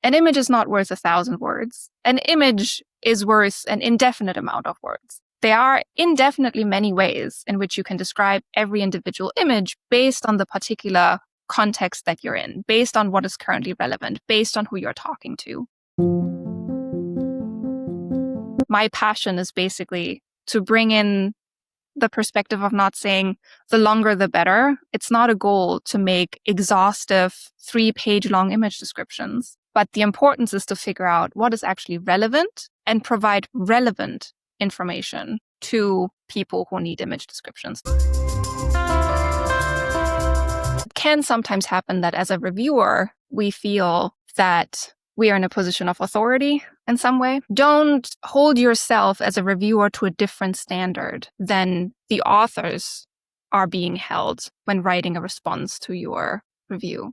an image is not worth 1,000 words. An image is worth an indefinite amount of words. There are indefinitely many ways in which you can describe every individual image based on the particular context that you're in, based on what is currently relevant, based on who you're talking to. My passion is basically to bring in the perspective of not saying the longer the better. It's not a goal to make exhaustive 3-page long image descriptions, but the importance is to figure out what is actually relevant and provide relevant information to people who need image descriptions. It can sometimes happen that as a reviewer, we feel that we are in a position of authority in some way. Don't hold yourself as a reviewer to a different standard than the authors are being held when writing a response to your review.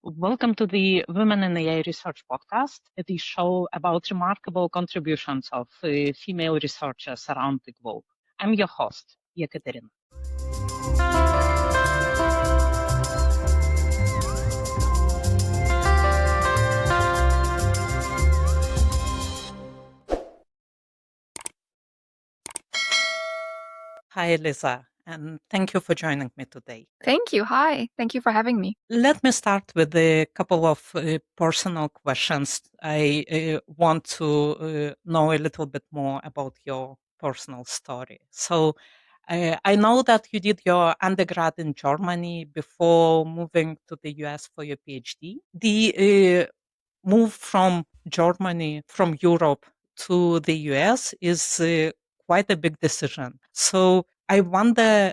Welcome to the Women in AI Research podcast, the show about remarkable contributions of female researchers around the globe. I'm your host, Yekaterina. Hi, Elisa, and thank you for joining me today. Thank you. Hi. Thank you for having me. Let me start with a couple of personal questions. I want to know a little bit more about your personal story. So I know that you did your undergrad in Germany before moving to the US for your PhD. The move from Germany, from Europe to the US is quite a big decision. So I wonder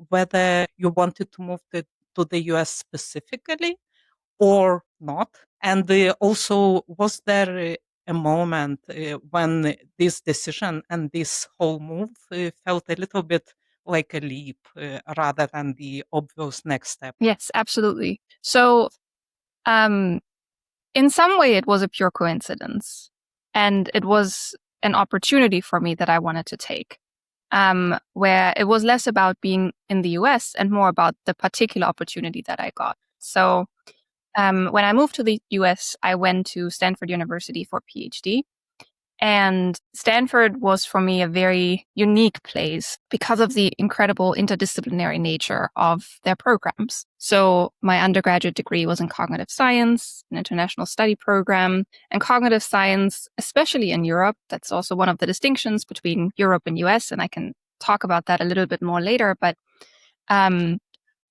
whether you wanted to move to the US specifically or not. And also, was there a moment when this decision and this whole move felt a little bit like a leap rather than the obvious next step? Yes, absolutely. So, in some way, it was a pure coincidence. And it was an opportunity for me that I wanted to take, where it was less about being in the US and more about the particular opportunity that I got. So when I moved to the US, I went to Stanford University for PhD. And Stanford was for me a very unique place because of the incredible interdisciplinary nature of their programs. So my undergraduate degree was in cognitive science, an international study program, and cognitive science, especially in Europe. That's also one of the distinctions between Europe and US, and I can talk about that a little bit more later. But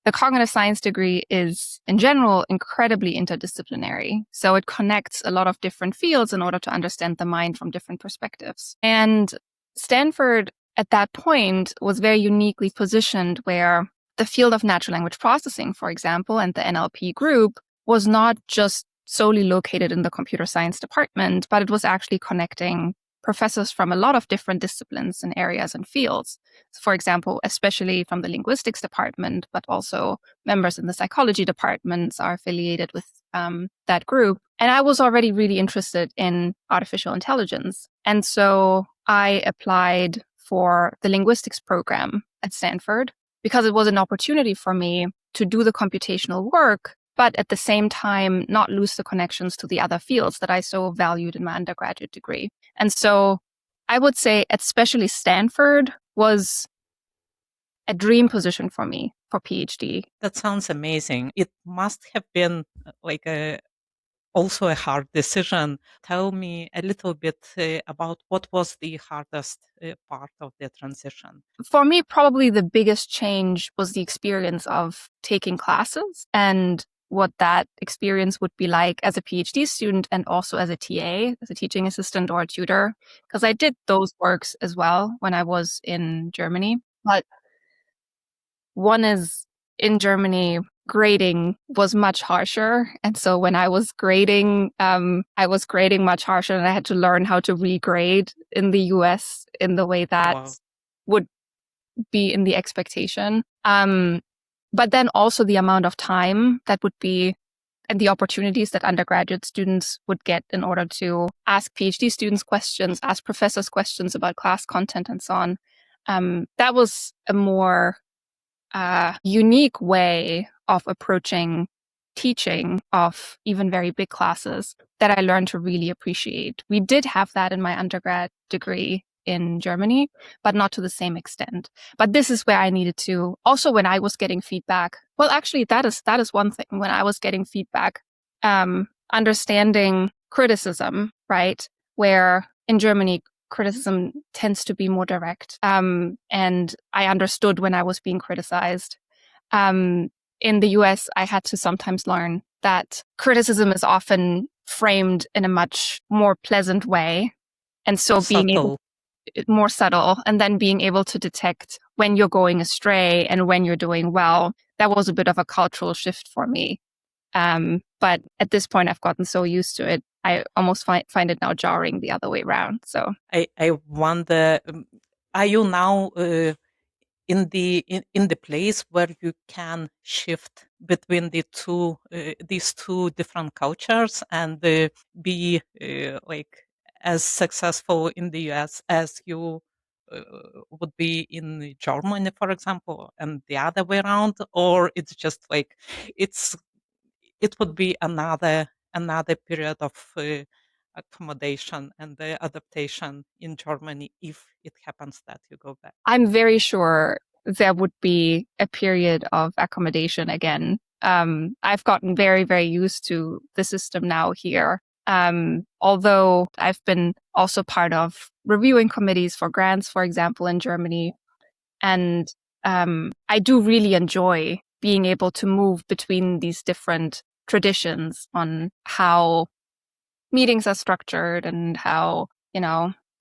the cognitive science degree is, in general, incredibly interdisciplinary. So it connects a lot of different fields in order to understand the mind from different perspectives. And Stanford, at that point, was very uniquely positioned where the field of natural language processing, for example, and the NLP group was not just solely located in the computer science department, but it was actually connecting professors from a lot of different disciplines and areas and fields. So for example, especially from the linguistics department, but also members in the psychology departments are affiliated with that group. And I was already really interested in artificial intelligence. And so I applied for the linguistics program at Stanford because it was an opportunity for me to do the computational work, but at the same time, not lose the connections to the other fields that I so valued in my undergraduate degree. And so I would say especially Stanford was a dream position for me for PhD. That sounds amazing. It must have been like also a hard decision. Tell me a little bit about what was the hardest part of the transition. For me, probably the biggest change was the experience of taking classes and what that experience would be like as a PhD student and also as a TA, as a teaching assistant or a tutor, because I did those works as well when I was in Germany. But one is in Germany, grading was much harsher. And so when I was grading much harsher and I had to learn how to regrade in the US in the way that would be in the expectation. But then also the amount of time that would be and the opportunities that undergraduate students would get in order to ask PhD students questions, ask professors questions about class content and so on. That was a more unique way of approaching teaching of even very big classes that I learned to really appreciate. We did have that in my undergrad degree in Germany, but not to the same extent. But this is where I needed to, also when I was getting feedback, well, actually that is one thing. When I was getting feedback, understanding criticism, right? Where in Germany, criticism tends to be more direct. And I understood when I was being criticized. In the US, I had to sometimes learn that criticism is often framed in a much more pleasant way. And so being able, more subtle, and then being able to detect when you're going astray and when you're doing well, that was a bit of a cultural shift for me. But at this point, I've gotten so used to it, I almost find it now jarring the other way around. So I wonder, are you now in the place where you can shift between these two different cultures and be like as successful in the US as you would be in Germany, for example, and the other way around, or it's just like it's it would be another period of accommodation and adaptation in Germany if it happens that you go back? I'm very sure there would be a period of accommodation again. I've gotten very, very used to the system now here. Although I've been also part of reviewing committees for grants, for example, in Germany. And I do really enjoy being able to move between these different traditions on how meetings are structured and how,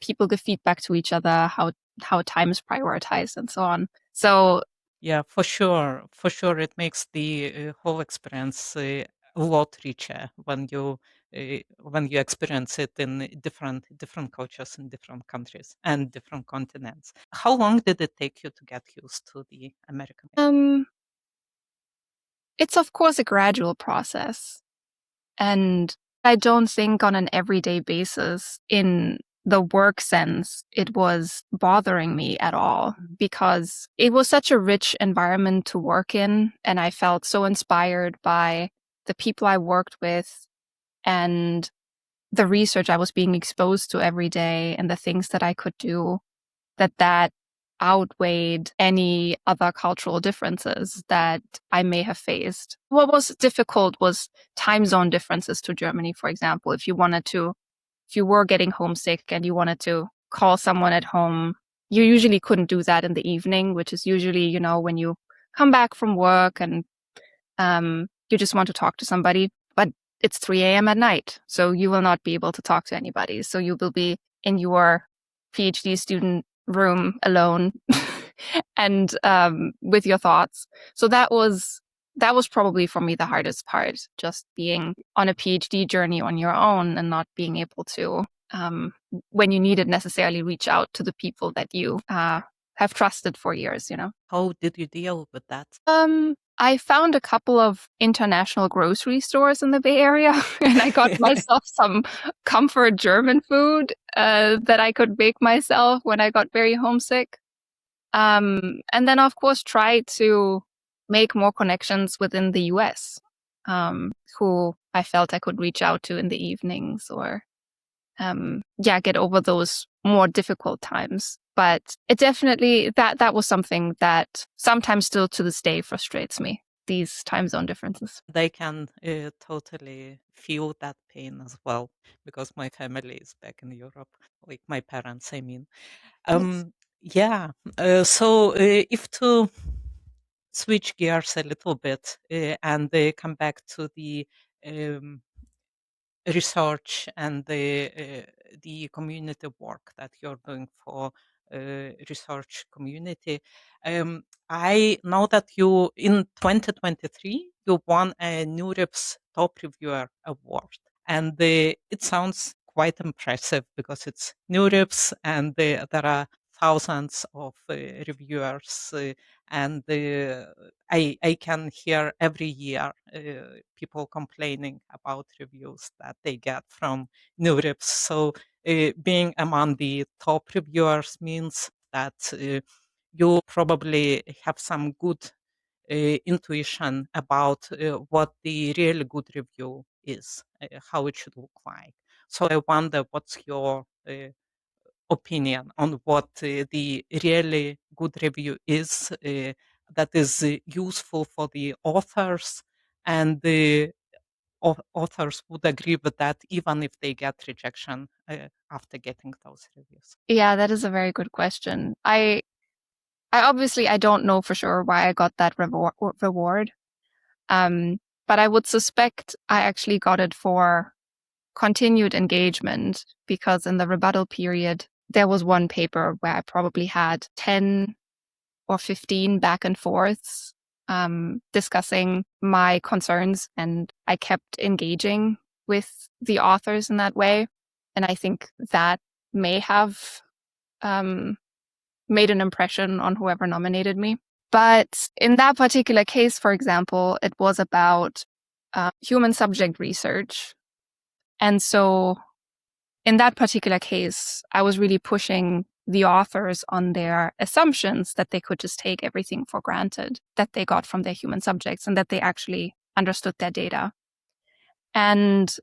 people give feedback to each other, how time is prioritized and so on. So yeah, for sure, it makes the whole experience a lot richer when you experience it in different cultures in different countries and different continents. How long did it take you to get used to the American? It's of course a gradual process. And I don't think on an everyday basis in the work sense, it was bothering me at all because it was such a rich environment to work in. And I felt so inspired by the people I worked with and the research I was being exposed to every day and the things that I could do that outweighed any other cultural differences that I may have faced. What was difficult was time zone differences to Germany, for example. If you were getting homesick and you wanted to call someone at home, you usually couldn't do that in the evening, which is usually, when you come back from work and you just want to talk to somebody, but it's 3 a.m. at night. So you will not be able to talk to anybody. So you will be in your PhD student room alone and with your thoughts. So that was probably for me the hardest part, just being on a PhD journey on your own and not being able to, when you needed, necessarily reach out to the people that you have trusted for years, How did you deal with that? I found a couple of international grocery stores in the Bay Area and I got myself some comfort German food that I could make myself when I got very homesick. And then, of course, try to make more connections within the US, who I felt I could reach out to in the evenings or, get over those more difficult times. But it definitely, that was something that sometimes still to this day frustrates me, these time zone differences. They can totally feel that pain as well because my family is back in Europe, like my parents, I mean. Yes. Yeah. So if to switch gears a little bit and come back to the um, research and the community work that you're doing for research community. I know that you in 2023 you won a NeurIPS Top Reviewer Award, and it sounds quite impressive because it's NeurIPS and there are thousands of reviewers and I can hear every year people complaining about reviews that they get from NeurIPS. So being among the top reviewers means that you probably have some good intuition about what the really good review is, how it should look like. So I wonder what's your opinion on what the really good review is that is useful for the authors, and the authors would agree with that even if they get rejection after getting those reviews. Yeah, that is a very good question. I obviously I don't know for sure why I got that reward. But I would suspect I actually got it for continued engagement, because in the rebuttal period, there was one paper where I probably had 10 or 15 back and forths discussing my concerns, and I kept engaging with the authors in that way. And I think that may have made an impression on whoever nominated me. But in that particular case, for example, it was about human subject research. And so in that particular case, I was really pushing the authors on their assumptions that they could just take everything for granted that they got from their human subjects, and that they actually understood their data. And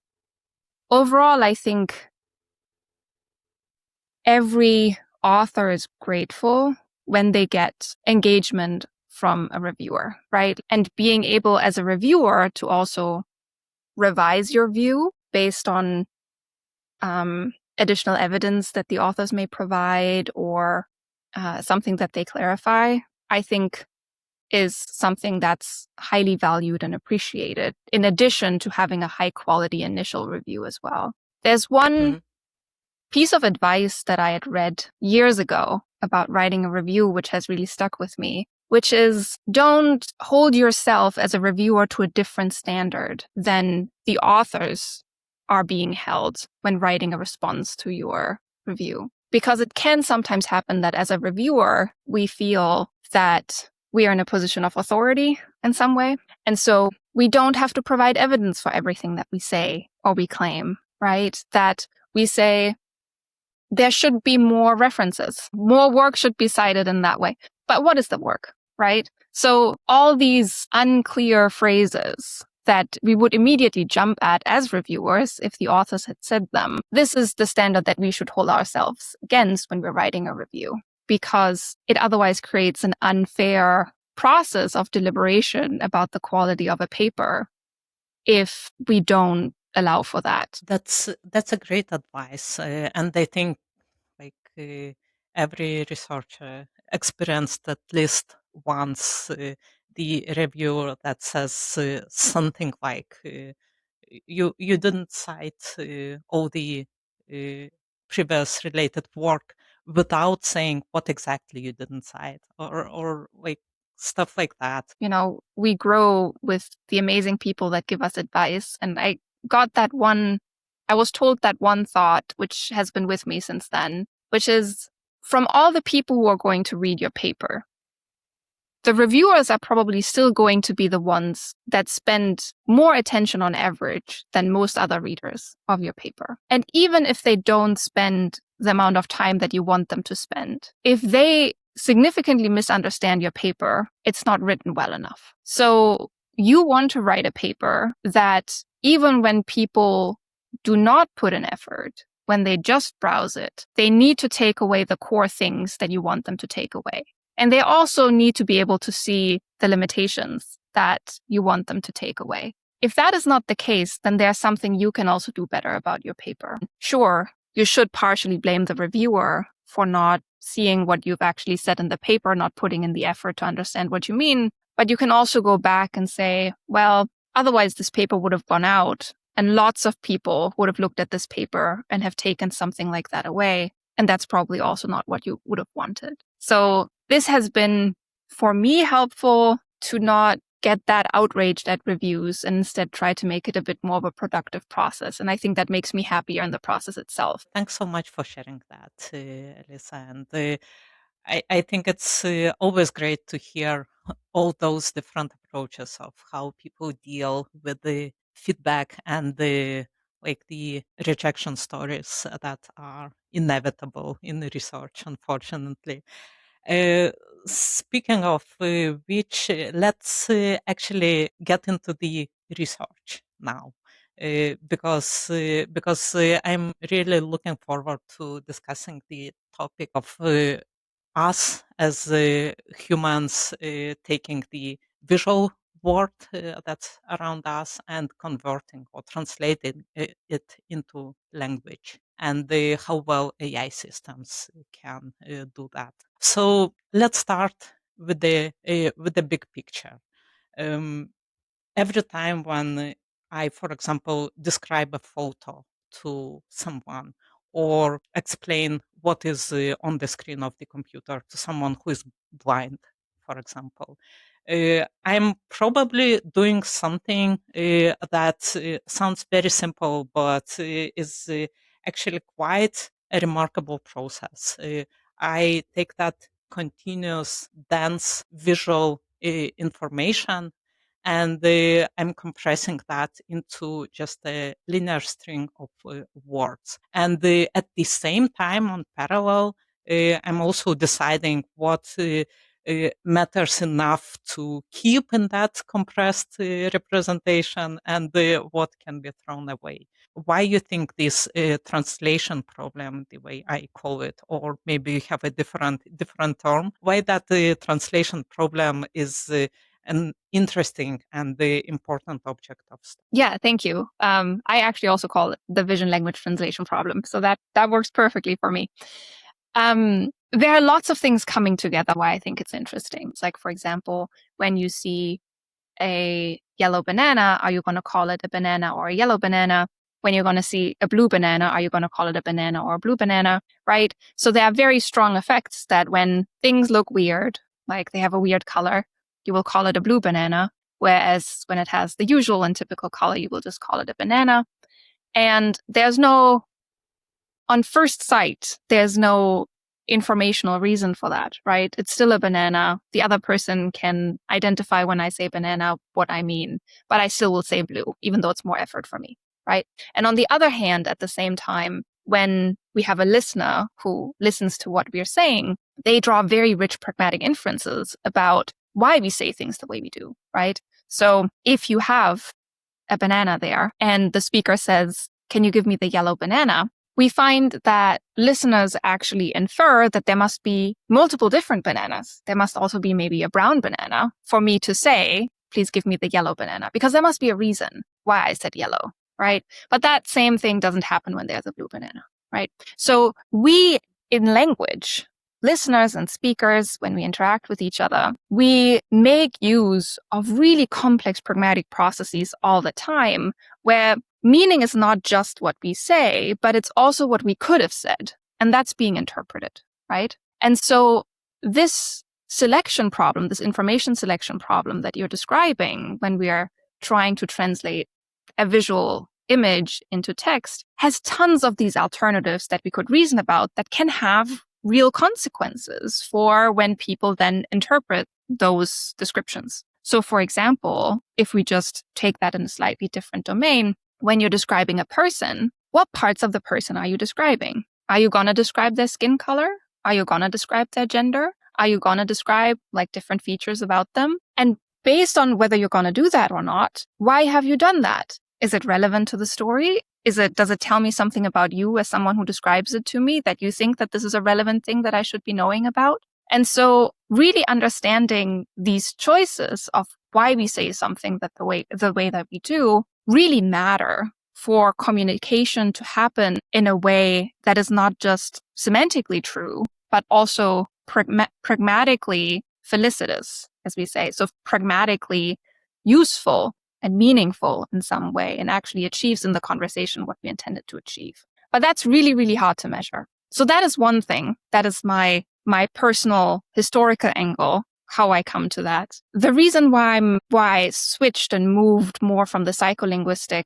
overall, I think every author is grateful when they get engagement from a reviewer, right? And being able as a reviewer to also revise your view based on additional evidence that the authors may provide, or something that they clarify, I think is something that's highly valued and appreciated, in addition to having a high quality initial review as well. There's one piece of advice that I had read years ago about writing a review, which has really stuck with me, which is don't hold yourself as a reviewer to a different standard than the authors are being held when writing a response to your review. Because it can sometimes happen that as a reviewer, we feel that we are in a position of authority in some way. And so we don't have to provide evidence for everything that we say or we claim, right? That we say, there should be more references. More work should be cited in that way. But what is the work, right? So all these unclear phrases that we would immediately jump at as reviewers if the authors had said them, this is the standard that we should hold ourselves against when we're writing a review, because it otherwise creates an unfair process of deliberation about the quality of a paper if we don't allow for that. That's a great advice, and I think like every researcher experienced at least once the reviewer that says something like you didn't cite all the uh, previous related work without saying what exactly you didn't cite, or like stuff like that. You know, we grow with the amazing people that give us advice. And I was told that one thought, which has been with me since then, which is, from all the people who are going to read your paper, the reviewers are probably still going to be the ones that spend more attention on average than most other readers of your paper. And even if they don't spend the amount of time that you want them to spend, if they significantly misunderstand your paper, it's not written well enough. So you want to write a paper that, even when people do not put an effort, when they just browse it, they need to take away the core things that you want them to take away. And they also need to be able to see the limitations that you want them to take away. If that is not the case, then there's something you can also do better about your paper. Sure, you should partially blame the reviewer for not seeing what you've actually said in the paper, not putting in the effort to understand what you mean. But you can also go back and say, well, otherwise this paper would have gone out, and lots of people would have looked at this paper and have taken something like that away. And that's probably also not what you would have wanted. So this has been, for me, helpful to not get that outraged at reviews and instead try to make it a bit more of a productive process. And I think that makes me happier in the process itself. Thanks so much for sharing that, Elisa. And I think it's always great to hear all those different approaches of how people deal with the feedback and the rejection stories that are inevitable in research, unfortunately. Uh, speaking of which, let's actually get into the research now. Because I'm really looking forward to discussing the topic of us as humans taking the visual world that's around us and converting or translating it into language, and how well AI systems can do that. So let's start with the big picture. Um, every time when I, for example, describe a photo to someone or explain what is on the screen of the computer to someone who is blind, for example, I'm probably doing something that sounds very simple, but is actually quite a remarkable process. I take that continuous, dense visual information, and I'm compressing that into just a linear string of words. And at the same time, on parallel, I'm also deciding what matters enough to keep in that compressed representation, and what can be thrown away. Why you think this translation problem, the way I call it, or maybe you have a different term, why that translation problem is an interesting and the important object of study? Yeah, thank you. I actually also call it the vision language translation problem. So that works perfectly for me. There are lots of things coming together why I think it's interesting. It's like, for example, when you see a yellow banana, are you going to call it a banana or a yellow banana? When you're going to see a blue banana, are you going to call it a banana or a blue banana, right? So there are very strong effects that when things look weird, like they have a weird color, you will call it a blue banana. Whereas when it has the usual and typical color, you will just call it a banana. And on first sight, there's no informational reason for that, right? It's still a banana. The other person can identify when I say banana what I mean, but I still will say blue, even though it's more effort for me, right? And on the other hand, at the same time, when we have a listener who listens to what we're saying, they draw very rich pragmatic inferences about why we say things the way we do, right? So if you have a banana there and the speaker says, "Can you give me the yellow banana?" we find that listeners actually infer that there must be multiple different bananas. There must also be maybe a brown banana for me to say, "Please give me the yellow banana," because there must be a reason why I said yellow, right? But that same thing doesn't happen when there's a blue banana, right? So we, in language, listeners and speakers, when we interact with each other, we make use of really complex pragmatic processes all the time, where meaning is not just what we say, but it's also what we could have said. And that's being interpreted, right? And so this selection problem, this information selection problem that you're describing when we are trying to translate a visual image into text has tons of these alternatives that we could reason about that can have real consequences for when people then interpret those descriptions. So for example, if we just take that in a slightly different domain, when you're describing a person, what parts of the person are you describing? Are you going to describe their skin color? Are you going to describe their gender? Are you going to describe like different features about them? And based on whether you're going to do that or not, why have you done that? Is it relevant to the story? Does it tell me something about you as someone who describes it to me that you think that this is a relevant thing that I should be knowing about? And so really understanding these choices of why we say something the way that we do really matter for communication to happen in a way that is not just semantically true, but also pragmatically felicitous, as we say. So pragmatically useful and meaningful in some way, and actually achieves in the conversation what we intended to achieve. But that's really, really hard to measure. So that is one thing. That is my personal historical angle, how I come to that. The reason why I switched and moved more from the psycholinguistic,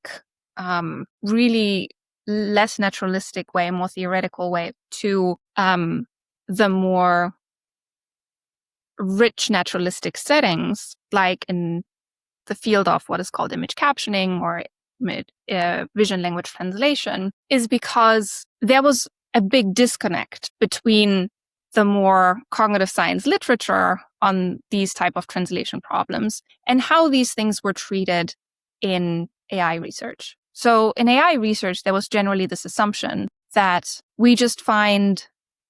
really less naturalistic way, more theoretical way, to the more rich naturalistic settings, like in the field of what is called image captioning or vision language translation, is because there was a big disconnect between the more cognitive science literature on these type of translation problems and how these things were treated in AI research. So in AI research, there was generally this assumption that we just find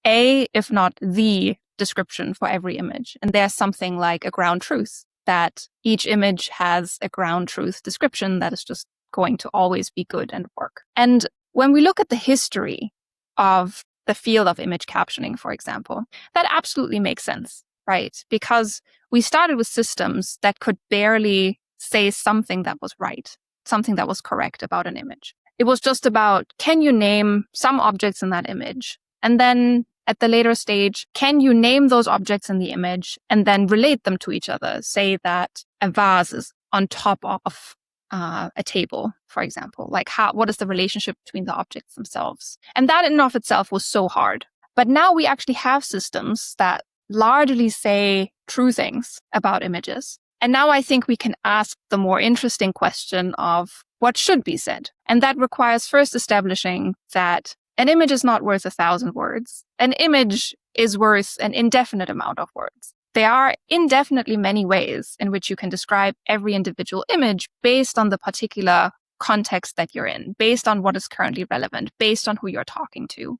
a, if not the description for every image. And there's something like a ground truth, that each image has a ground truth description that is just going to always be good and work. And when we look at the history of the field of image captioning, for example, that absolutely makes sense, right? Because we started with systems that could barely say something that was right, something that was correct about an image. It was just about, can you name some objects in that image? And then at the later stage, can you name those objects in the image and then relate them to each other? Say that a vase is on top of a table, for example. Like, what is the relationship between the objects themselves? And that in and of itself was so hard. But now we actually have systems that largely say true things about images. And now I think we can ask the more interesting question of what should be said. And that requires first establishing that an image is not worth 1,000 words. An image is worth an indefinite amount of words. There are indefinitely many ways in which you can describe every individual image based on the particular context that you're in, based on what is currently relevant, based on who you're talking to.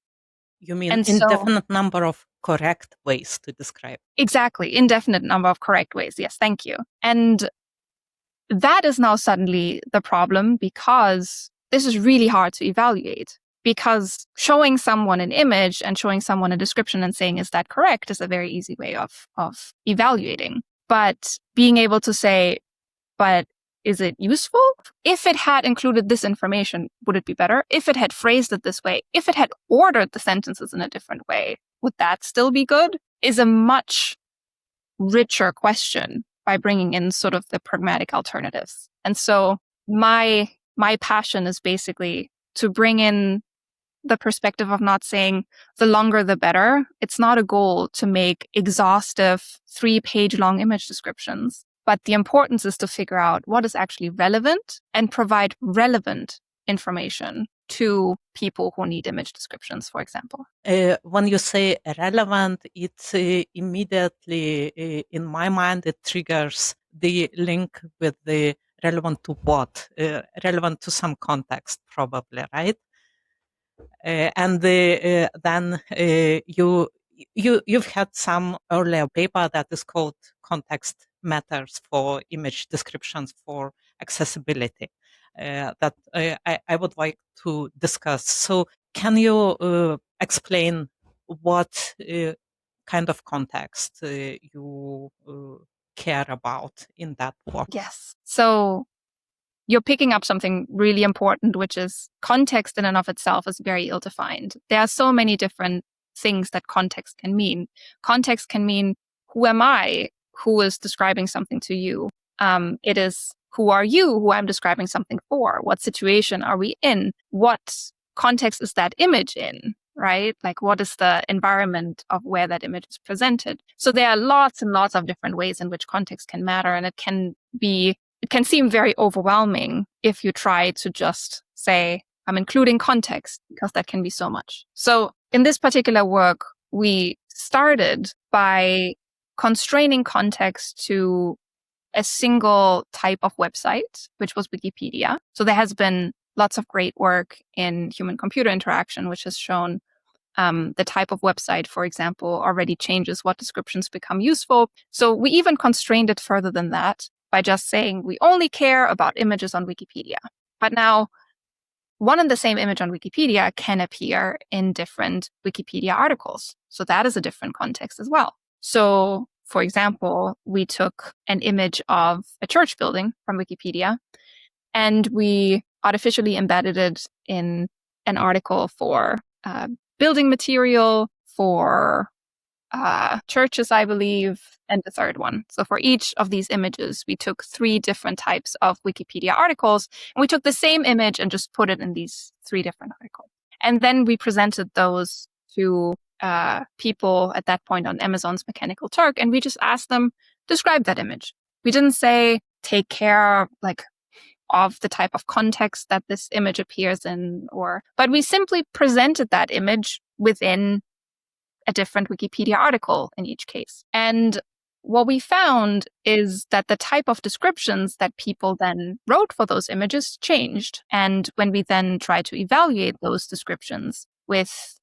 You mean And indefinite number of correct ways to describe? Exactly. Indefinite number of correct ways. Yes, thank you. And that is now suddenly the problem, because this is really hard to evaluate. Because showing someone an image and showing someone a description and saying, is that correct, is a very easy way of evaluating. But being able to say, but is it useful? If it had included this information, would it be better? If it had phrased it this way, if it had ordered the sentences in a different way, would that still be good? Is a much richer question by bringing in sort of the pragmatic alternatives. And so my passion is basically to bring in the perspective of not saying the longer the better. It's not a goal to make exhaustive 3-page long image descriptions, but the importance is to figure out what is actually relevant and provide relevant information to people who need image descriptions, for example. When you say relevant, it's immediately, in my mind, it triggers the link with the relevant to what? Relevant to some context, probably, right? And then you've had some earlier paper that is called Context Matters for Image Descriptions for Accessibility that I would like to discuss. So can you explain what kind of context you care about in that work? Yes. So you're picking up something really important, which is context in and of itself is very ill-defined. There are so many different things that context can mean. Context can mean, who am I who is describing something to you? It is, who are you who I'm describing something for? What situation are we in? What context is that image in? Right? Like, what is the environment of where that image is presented? So there are lots and lots of different ways in which context can matter, and it can seem very overwhelming if you try to just say, I'm including context, because that can be so much. So in this particular work, we started by constraining context to a single type of website, which was Wikipedia. So there has been lots of great work in human-computer interaction, which has shown the type of website, for example, already changes what descriptions become useful. So we even constrained it further than that by just saying we only care about images on Wikipedia. But now, one and the same image on Wikipedia can appear in different Wikipedia articles. So that is a different context as well. So, for example, we took an image of a church building from Wikipedia, and we artificially embedded it in an article for building material, for churches, I believe, and the third one. So for each of these images, we took 3 different types of Wikipedia articles, and we took the same image and just put it in these 3 different articles. And then we presented those to people at that point on Amazon's Mechanical Turk, and we just asked them, describe that image. We didn't say, take care of the type of context that this image appears in, but we simply presented that image within a different Wikipedia article in each case. And what we found is that the type of descriptions that people then wrote for those images changed. And when we then tried to evaluate those descriptions with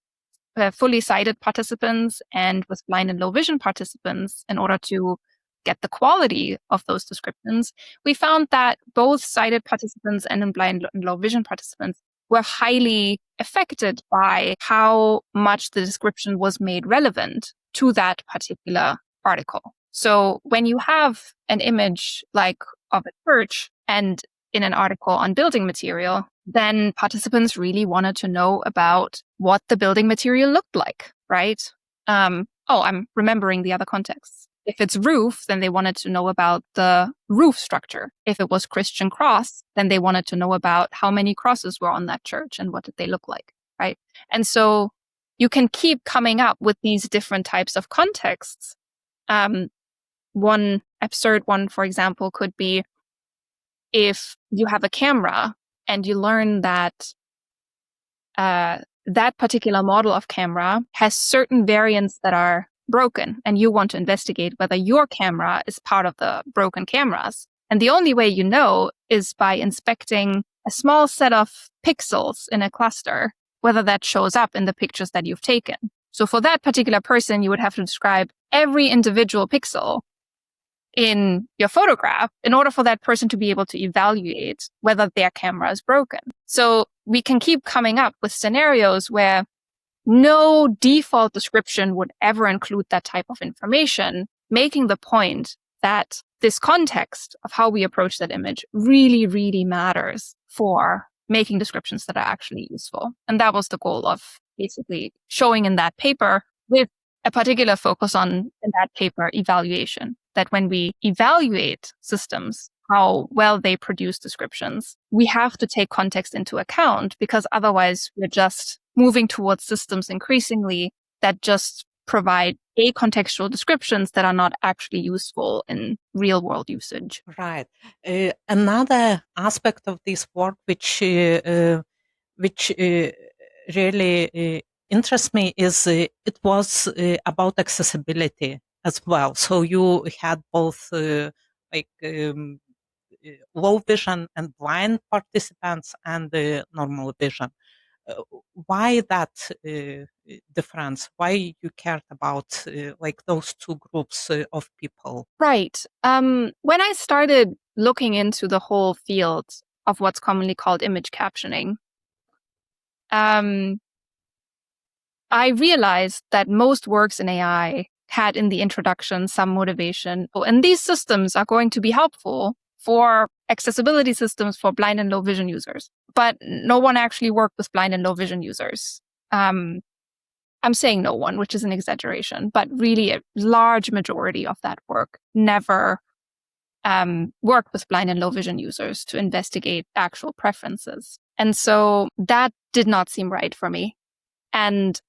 fully sighted participants and with blind and low vision participants in order to get the quality of those descriptions, we found that both sighted participants and blind and low vision participants were highly affected by how much the description was made relevant to that particular article. So when you have an image like of a church and in an article on building material, then participants really wanted to know about what the building material looked like, right? I'm remembering the other contexts. If it's roof, then they wanted to know about the roof structure. If it was Christian cross, then they wanted to know about how many crosses were on that church and what did they look like, right? And so you can keep coming up with these different types of contexts. One absurd one, for example, could be if you have a camera and you learn that that particular model of camera has certain variants that are broken, and you want to investigate whether your camera is part of the broken cameras. And the only way you know is by inspecting a small set of pixels in a cluster, whether that shows up in the pictures that you've taken. So for that particular person, you would have to describe every individual pixel in your photograph in order for that person to be able to evaluate whether their camera is broken. So we can keep coming up with scenarios where no default description would ever include that type of information, making the point that this context of how we approach that image really, really matters for making descriptions that are actually useful. And that was the goal of basically showing in that paper, with a particular focus on, in that paper, evaluation. That when we evaluate systems, how well they produce descriptions, we have to take context into account, because otherwise we're just moving towards systems increasingly that just provide acontextual descriptions that are not actually useful in real world usage. Right. Another aspect of this work which really interests me is it was about accessibility as well. So you had both low vision and blind participants and normal vision. Why that difference? Why you cared about those two groups of people? Right. When I started looking into the whole field of what's commonly called image captioning, I realized that most works in AI had in the introduction some motivation. And these systems are going to be helpful for accessibility systems for blind and low vision users. But no one actually worked with blind and low vision users. I'm saying no one, which is an exaggeration, but really a large majority of that work never worked with blind and low vision users to investigate actual preferences. And so that did not seem right for me. And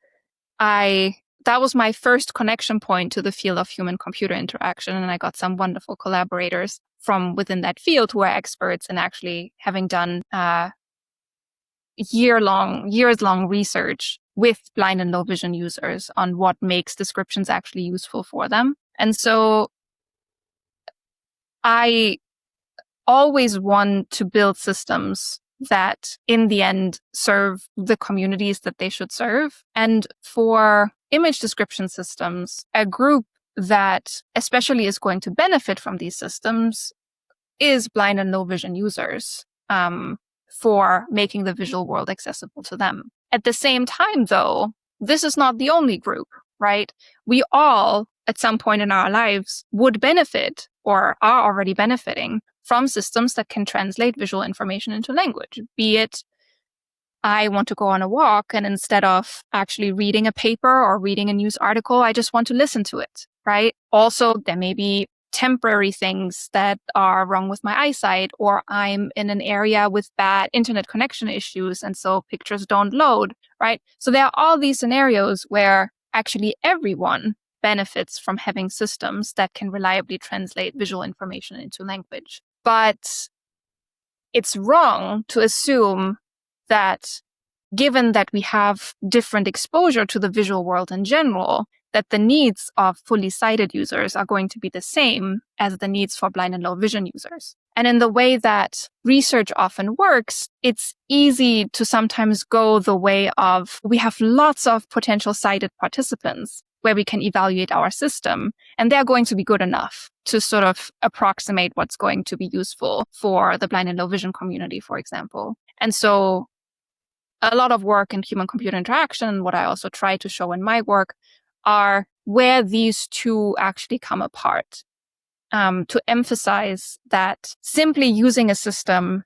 that was my first connection point to the field of human-computer interaction. And I got some wonderful collaborators from within that field who are experts in actually having done years-long research with blind and low vision users on what makes descriptions actually useful for them. And so I always want to build systems that in the end serve the communities that they should serve. And for image description systems, a group that especially is going to benefit from these systems is blind and low vision users, for making the visual world accessible to them. At the same time, though, this is not the only group, right? We all, at some point in our lives, would benefit or are already benefiting from systems that can translate visual information into language. Be it, I want to go on a walk, and instead of actually reading a paper or reading a news article, I just want to listen to it, right? Also, there may be temporary things that are wrong with my eyesight, or I'm in an area with bad internet connection issues, and so pictures don't load, right? So there are all these scenarios where actually everyone benefits from having systems that can reliably translate visual information into language. But it's wrong to assume that given that we have different exposure to the visual world in general, that the needs of fully sighted users are going to be the same as the needs for blind and low vision users. And in the way that research often works, it's easy to sometimes go the way of, we have lots of potential sighted participants where we can evaluate our system, and they're going to be good enough to sort of approximate what's going to be useful for the blind and low vision community, for example. And so a lot of work in human-computer interaction, what I also try to show in my work, are where these two actually come apart, to emphasize that simply using a system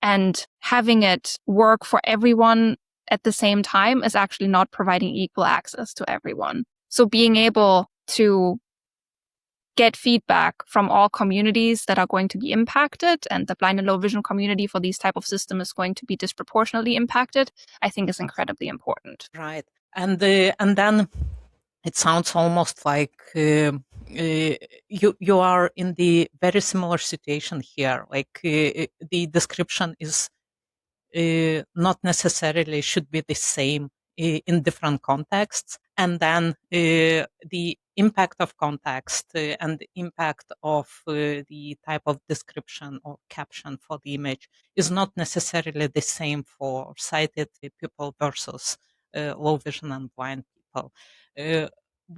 and having it work for everyone at the same time is actually not providing equal access to everyone. So being able to get feedback from all communities that are going to be impacted, and the blind and low vision community for these type of system is going to be disproportionately impacted, I think is incredibly important. Right. And then it sounds almost like you are in the very similar situation here. Like the description is not necessarily should be the same in different contexts, and then the impact of context and the impact of the type of description or caption for the image is not necessarily the same for sighted people versus low vision and blind people.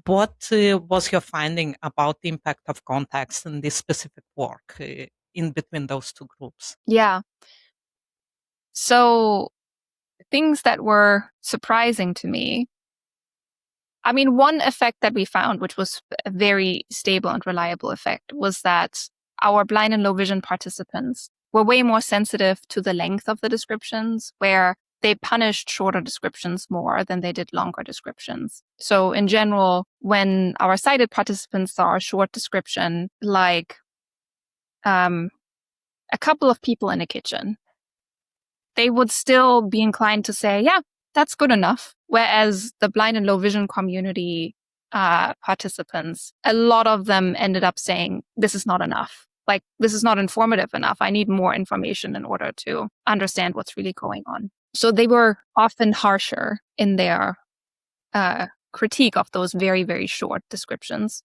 What was your finding about the impact of context in this specific work in between those two groups? Yeah. So things that were surprising to me, I mean, one effect that we found, which was a very stable and reliable effect, was that our blind and low vision participants were way more sensitive to the length of the descriptions, where they punished shorter descriptions more than they did longer descriptions. So in general, when our sighted participants saw a short description, like a couple of people in a kitchen, they would still be inclined to say, yeah, that's good enough. Whereas the blind and low vision community participants, a lot of them ended up saying, this is not enough. Like, this is not informative enough. I need more information in order to understand what's really going on. So they were often harsher in their critique of those very, very short descriptions.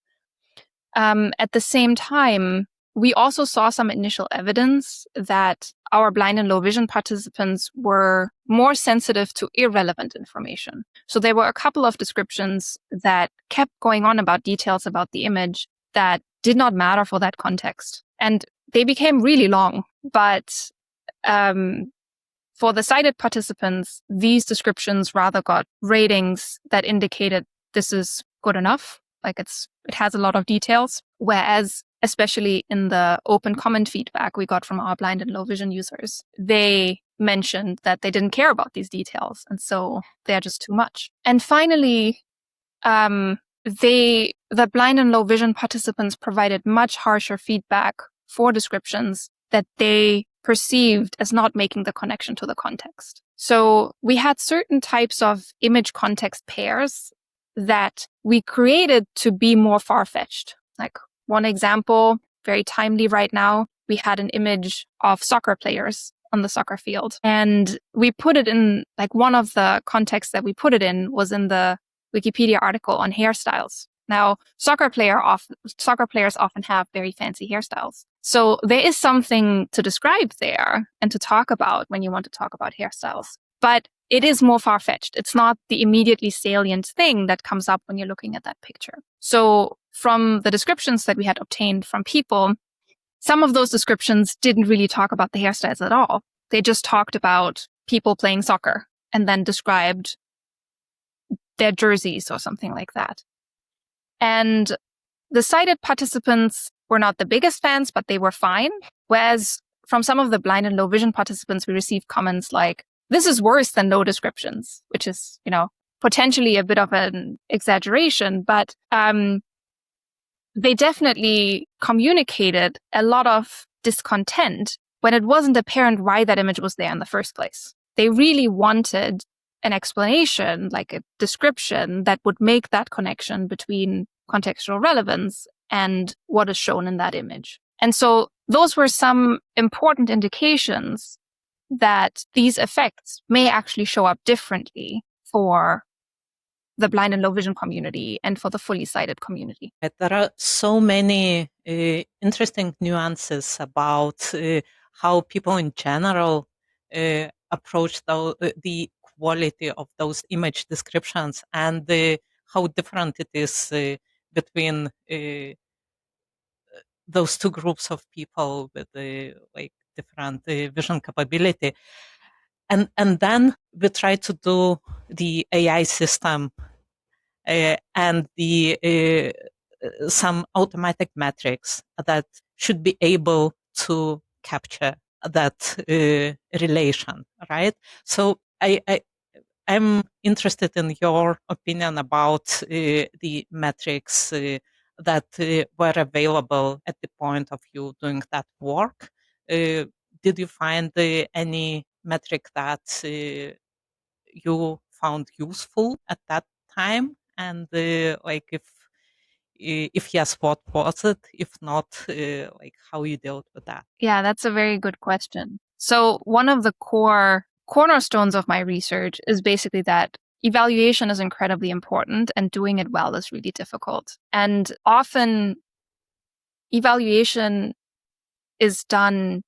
At the same time, we also saw some initial evidence that our blind and low vision participants were more sensitive to irrelevant information. So there were a couple of descriptions that kept going on about details about the image that did not matter for that context. And they became really long. But for the sighted participants, these descriptions rather got ratings that indicated this is good enough. Like it has a lot of details. Whereas, especially in the open comment feedback we got from our blind and low vision users, they mentioned that they didn't care about these details. And so they're just too much. And finally, the blind and low vision participants provided much harsher feedback for descriptions that they perceived as not making the connection to the context. So we had certain types of image context pairs that we created to be more far-fetched. Like one example, very timely right now, we had an image of soccer players on the soccer field. And we put it in, like one of the contexts that we put it in was in the Wikipedia article on hairstyles. Now, soccer players often have very fancy hairstyles. So there is something to describe there and to talk about when you want to talk about hairstyles. But it is more far-fetched. It's not the immediately salient thing that comes up when you're looking at that picture. So from the descriptions that we had obtained from people, some of those descriptions didn't really talk about the hairstyles at all. They just talked about people playing soccer and then described their jerseys or something like that. And the sighted participants were not the biggest fans, but they were fine. Whereas from some of the blind and low vision participants, we received comments like, this is worse than no descriptions, which is, potentially a bit of an exaggeration, but they definitely communicated a lot of discontent when it wasn't apparent why that image was there in the first place. They really wanted an explanation, like a description that would make that connection between contextual relevance and what is shown in that image. And so those were some important indications that these effects may actually show up differently for the blind and low vision community and for the fully sighted community. There are so many interesting nuances about how people in general approach the quality of those image descriptions, and how different it is between those two groups of people with like different vision capability. And then we try to do the AI system and the some automatic metrics that should be able to capture that relation, right? So I'm interested in your opinion about the metrics that were available at the point of you doing that work. Did you find any metric that you found useful at that time? And like if yes, what was it? If not, like how you dealt with that? Yeah, that's a very good question. So one of the core cornerstones of my research is basically that evaluation is incredibly important and doing it well is really difficult. And often evaluation is done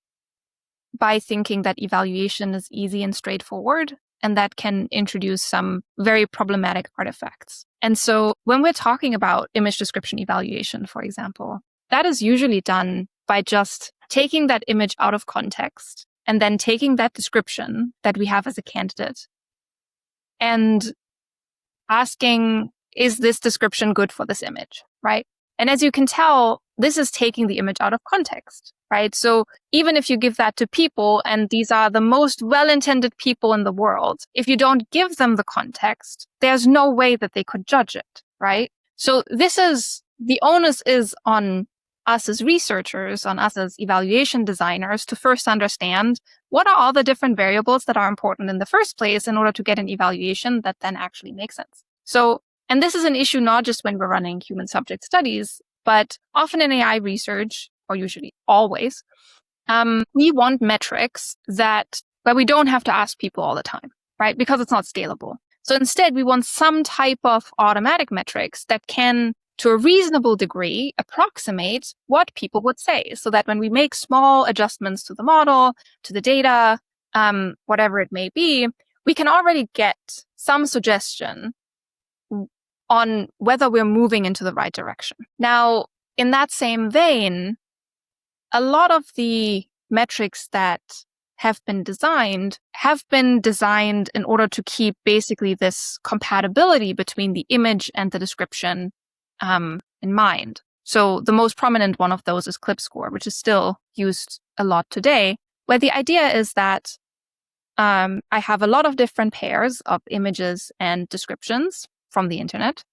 by thinking that evaluation is easy and straightforward, and that can introduce some very problematic artifacts. And so when we're talking about image description evaluation, for example, that is usually done by just taking that image out of context and then taking that description that we have as a candidate and asking, is this description good for this image, right? And as you can tell, this is taking the image out of context, right? So even if you give that to people, and these are the most well-intended people in the world, if you don't give them the context, there's no way that they could judge it, right? So the onus is on us as researchers, on us as evaluation designers to first understand what are all the different variables that are important in the first place in order to get an evaluation that then actually makes sense. So, and this is an issue not just when we're running human subject studies, but often in AI research, or usually always, we want metrics where we don't have to ask people all the time, right? Because it's not scalable. So instead, we want some type of automatic metrics that can, to a reasonable degree, approximate what people would say, so that when we make small adjustments to the model, to the data, whatever it may be, we can already get some suggestion on whether we're moving into the right direction. Now, in that same vein, a lot of the metrics that have been designed in order to keep basically this compatibility between the image and the description in mind. So the most prominent one of those is CLIPScore, which is still used a lot today, where the idea is that I have a lot of different pairs of images and descriptions from the internet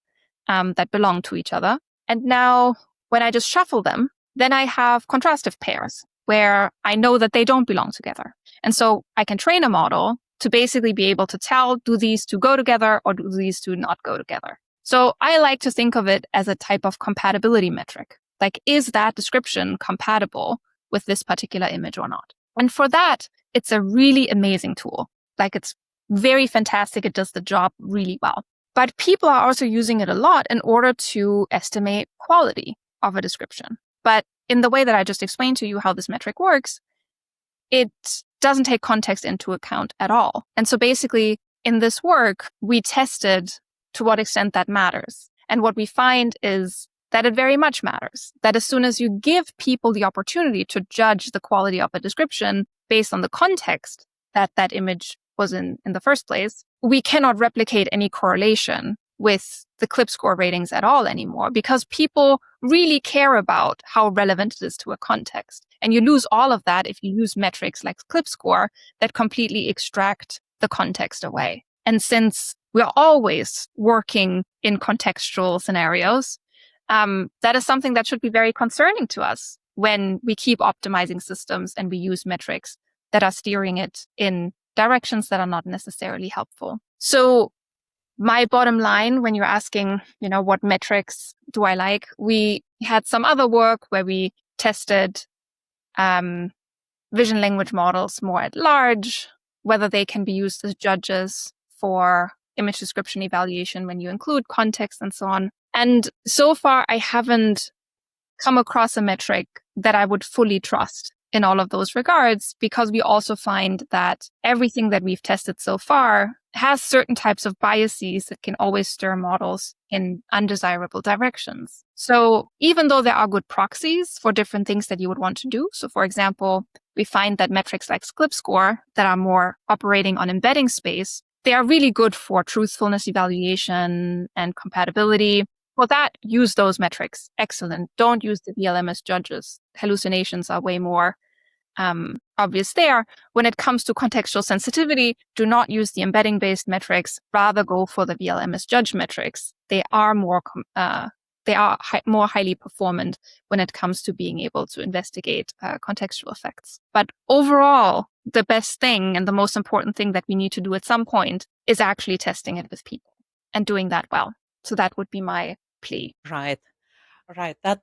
that belong to each other. And now when I just shuffle them, then I have contrastive pairs where I know that they don't belong together. And so I can train a model to basically be able to tell, do these two go together or do these two not go together? So I like to think of it as a type of compatibility metric. Like, is that description compatible with this particular image or not? And for that, it's a really amazing tool. Like, it's very fantastic. It does the job really well. But people are also using it a lot in order to estimate quality of a description. But in the way that I just explained to you how this metric works, it doesn't take context into account at all. And so basically, in this work, we tested to what extent that matters. And what we find is that it very much matters. That as soon as you give people the opportunity to judge the quality of a description based on the context that that image was in the first place, we cannot replicate any correlation with the CLIPScore ratings at all anymore, because people really care about how relevant it is to a context. And you lose all of that if you use metrics like CLIPScore that completely extract the context away. And since we're always working in contextual scenarios, that is something that should be very concerning to us when we keep optimizing systems and we use metrics that are steering it in directions that are not necessarily helpful. So my bottom line, when you're asking, what metrics do I like? We had some other work where we tested vision language models more at large, whether they can be used as judges for image description evaluation when you include context and so on. And so far, I haven't come across a metric that I would fully trust in all of those regards, because we also find that everything that we've tested so far has certain types of biases that can always stir models in undesirable directions. So even though there are good proxies for different things that you would want to do, so for example, we find that metrics like CLIPScore that are more operating on embedding space, they are really good for truthfulness evaluation and compatibility. For that, use those metrics. Excellent. Don't use the VLM as judges. Hallucinations are way more obvious there. When it comes to contextual sensitivity, do not use the embedding-based metrics. Rather, go for the VLM as judge metrics. They are more more highly performant when it comes to being able to investigate contextual effects. But overall, the best thing and the most important thing that we need to do at some point is actually testing it with people and doing that well. So that would be my plea. Right. Right. That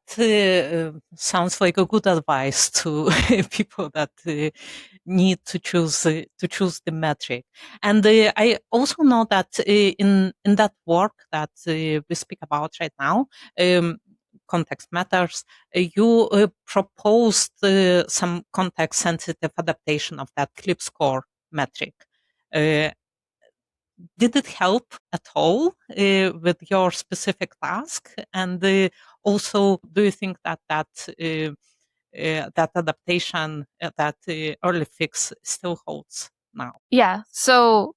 sounds like a good advice to people that need to choose the metric. And I also know that in that work that we speak about right now, context matters. You proposed some context-sensitive adaptation of that CLIPScore metric. Did it help at all with your specific task? And also, do you think that that adaptation, that early fix still holds now? Yeah. So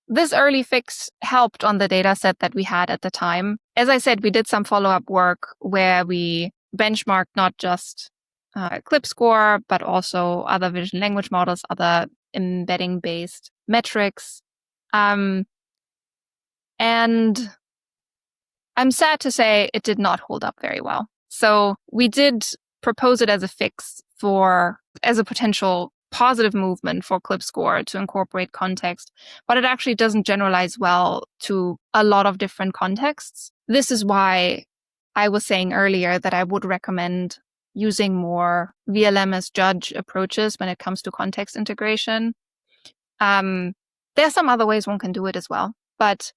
this early fix helped on the data set that we had at the time. As I said, we did some follow-up work where we benchmarked not just CLIPScore, but also other vision language models, other embedding-based metrics. And I'm sad to say it did not hold up very well. So we did propose it as a fix as a potential positive movement for CLIPScore to incorporate context, but it actually doesn't generalize well to a lot of different contexts. This is why I was saying earlier that I would recommend using more VLM as judge approaches when it comes to context integration. There are some other ways one can do it as well, but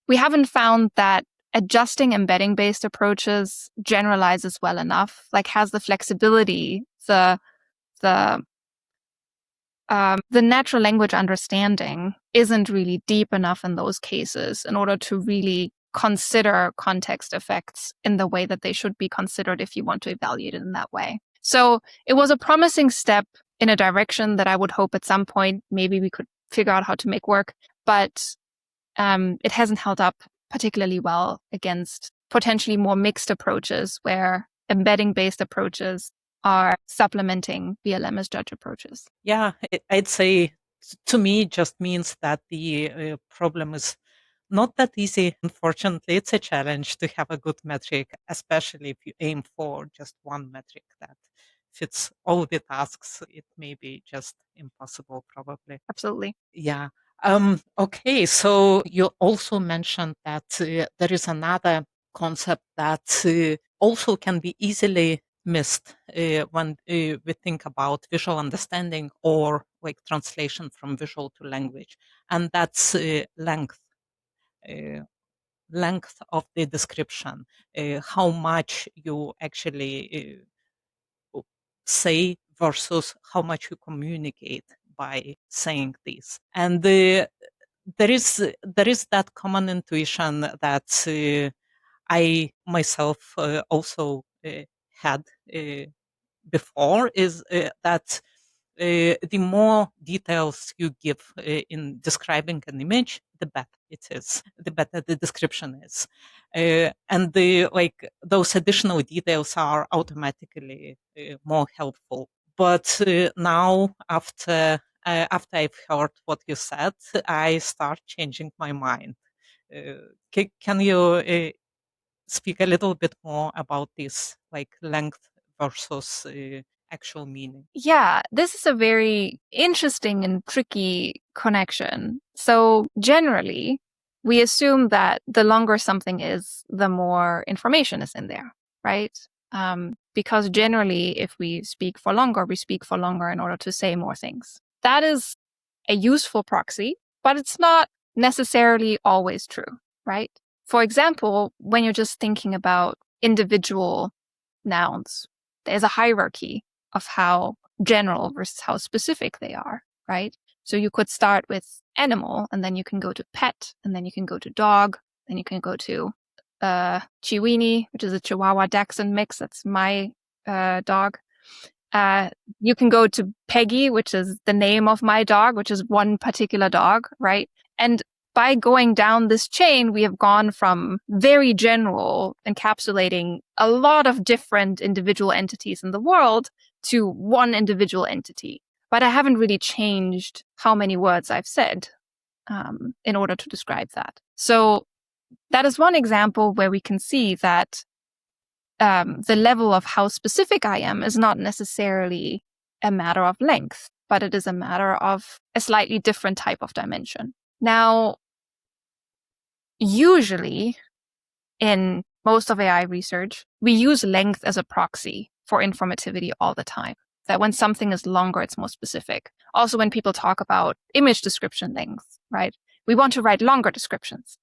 we haven't found that adjusting embedding-based approaches generalizes well enough, like has the flexibility, the natural language understanding isn't really deep enough in those cases in order to really consider context effects in the way that they should be considered if you want to evaluate it in that way. So it was a promising step in a direction that I would hope at some point maybe we could figure out how to make work, but it hasn't held up particularly well against potentially more mixed approaches where embedding-based approaches are supplementing VLM as judge approaches. Yeah, I'd say to me it just means that the problem is not that easy. Unfortunately, it's a challenge to have a good metric, especially if you aim for just one metric that fits all the tasks. It may be just impossible, probably. Absolutely. Yeah. Okay, so you also mentioned that there is another concept that also can be easily missed when we think about visual understanding or like translation from visual to language, and that's length. Length of the description, how much you actually say versus how much you communicate by saying this. And there is that common intuition that I myself also had before, is that the more details you give in describing an image, the better it is, the better the description is, and those additional details are automatically more helpful. But now, after I've heard what you said, I start changing my mind. Can you speak a little bit more about this, like length versus actual meaning? Yeah, this is a very interesting and tricky connection. So generally, we assume that the longer something is, the more information is in there, right? because generally, if we speak for longer in order to say more things. That is a useful proxy, but it's not necessarily always true, right? For example, when you're just thinking about individual nouns, there's a hierarchy of how general versus how specific they are, right? So you could start with animal, and then you can go to pet, and then you can go to dog, then you can go to Chiweenie, which is a Chihuahua Dachshund mix. That's my dog. You can go to Peggy, which is the name of my dog, which is one particular dog, right? And by going down this chain, we have gone from very general, encapsulating a lot of different individual entities in the world, to one individual entity. But I haven't really changed how many words I've said in order to describe that. So that is one example where we can see that the level of how specific I am is not necessarily a matter of length, but it is a matter of a slightly different type of dimension. Now, usually in most of AI research, we use length as a proxy for informativity all the time. That when something is longer, it's more specific. Also, when people talk about image description length, right? We want to write longer descriptions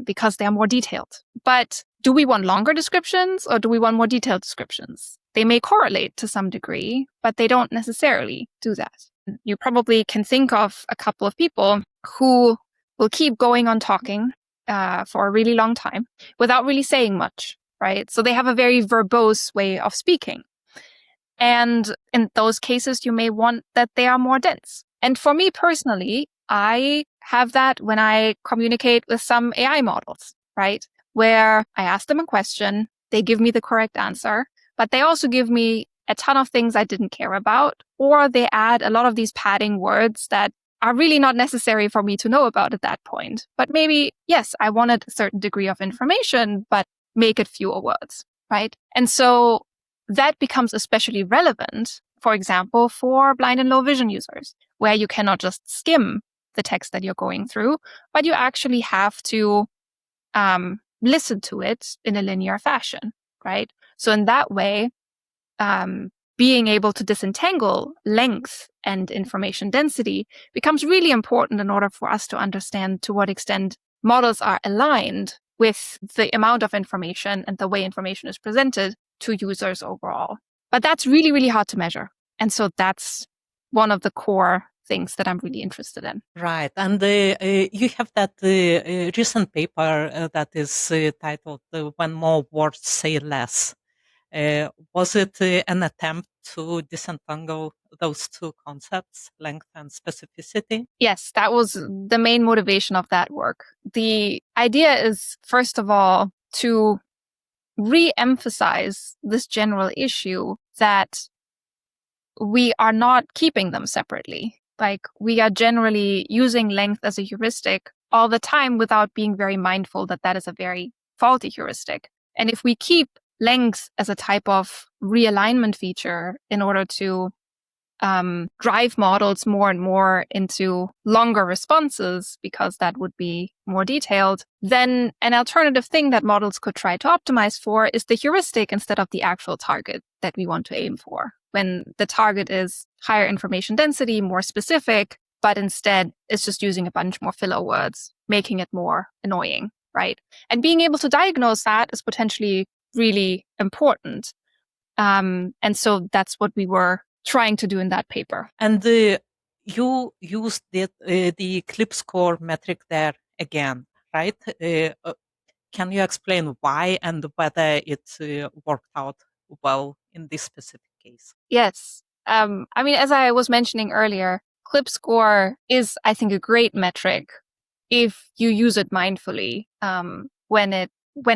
because they are more detailed. But do we want longer descriptions or do we want more detailed descriptions? They may correlate to some degree, but they don't necessarily do that. You probably can think of a couple of people who will keep going on talking for a really long time without really saying much, right? So they have a very verbose way of speaking. And in those cases, you may want that they are more dense. And for me personally, I have that when I communicate with some AI models, right? Where I ask them a question, they give me the correct answer, but they also give me a ton of things I didn't care about, or they add a lot of these padding words that are really not necessary for me to know about at that point. But maybe, yes, I wanted a certain degree of information, but make it fewer words, right? And so that becomes especially relevant, for example, for blind and low vision users, where you cannot just skim the text that you're going through, but you actually have to listen to it in a linear fashion, right? So in that way, being able to disentangle length and information density becomes really important in order for us to understand to what extent models are aligned with the amount of information and the way information is presented to users overall. But that's really, really hard to measure. And so that's one of the core things that I'm really interested in. Right. And you have that recent paper that is titled When More Words Say Less. Was it an attempt to disentangle those two concepts, length and specificity? Yes, that was the main motivation of that work. The idea is, first of all, to re-emphasize this general issue that we are not keeping them separately. Like, we are generally using length as a heuristic all the time without being very mindful that that is a very faulty heuristic. And if we keep length as a type of realignment feature in order to drive models more and more into longer responses, because that would be more detailed, then an alternative thing that models could try to optimize for is the heuristic instead of the actual target that we want to aim for. When the target is higher information density, more specific, but instead it's just using a bunch more filler words, making it more annoying, right? And being able to diagnose that is potentially really important. And so that's what we were trying to do in that paper. And you used the CLIPScore metric there again, right? Can you explain why and whether it worked out well in this specific case? Yes. I mean, as I was mentioning earlier, CLIPScore is, I think, a great metric if you use it mindfully when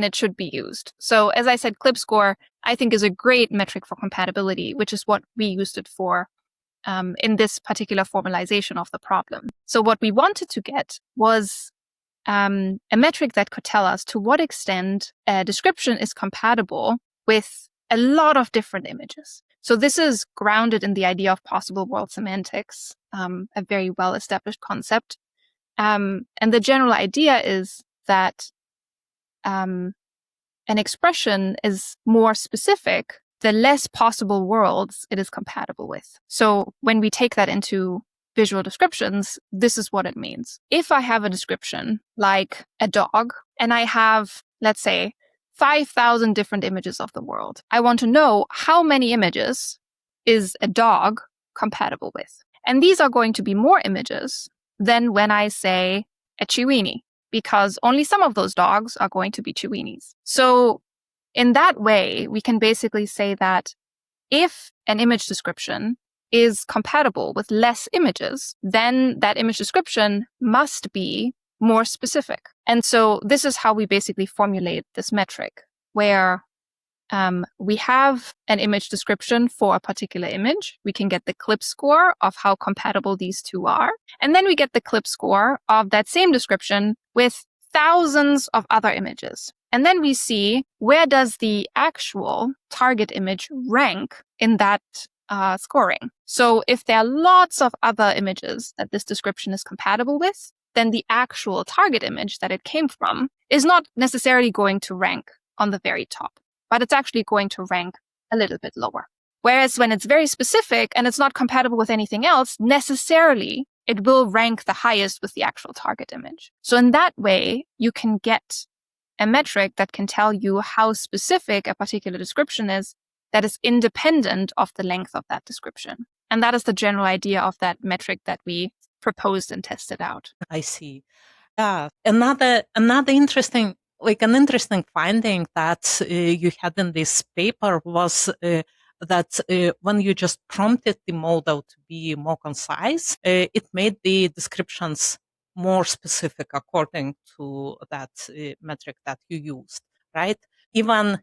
it should be used. So as I said, CLIPScore, I think, is a great metric for compatibility, which is what we used it for in this particular formalization of the problem. So what we wanted to get was a metric that could tell us to what extent a description is compatible with a lot of different images. So this is grounded in the idea of possible world semantics, a very well-established concept. And the general idea is that an expression is more specific, the less possible worlds it is compatible with. So when we take that into visual descriptions, this is what it means. If I have a description like a dog, and I have, let's say, 5,000 different images of the world, I want to know how many images is a dog compatible with. And these are going to be more images than when I say a Chiweenie, because only some of those dogs are going to be Chiweenies. So in that way, we can basically say that if an image description is compatible with less images, then that image description must be more specific. And so this is how we basically formulate this metric, where we have an image description for a particular image. We can get the CLIPScore of how compatible these two are. And then we get the CLIPScore of that same description with thousands of other images. And then we see, where does the actual target image rank in that scoring? So if there are lots of other images that this description is compatible with, then the actual target image that it came from is not necessarily going to rank on the very top, but it's actually going to rank a little bit lower. Whereas when it's very specific and it's not compatible with anything else, necessarily it will rank the highest with the actual target image. So in that way, you can get a metric that can tell you how specific a particular description is that is independent of the length of that description. And that is the general idea of that metric that we proposed and tested out. I see. Yeah. Another interesting, an interesting finding that you had in this paper was that when you just prompted the model to be more concise, it made the descriptions more specific according to that metric that you used, right? Even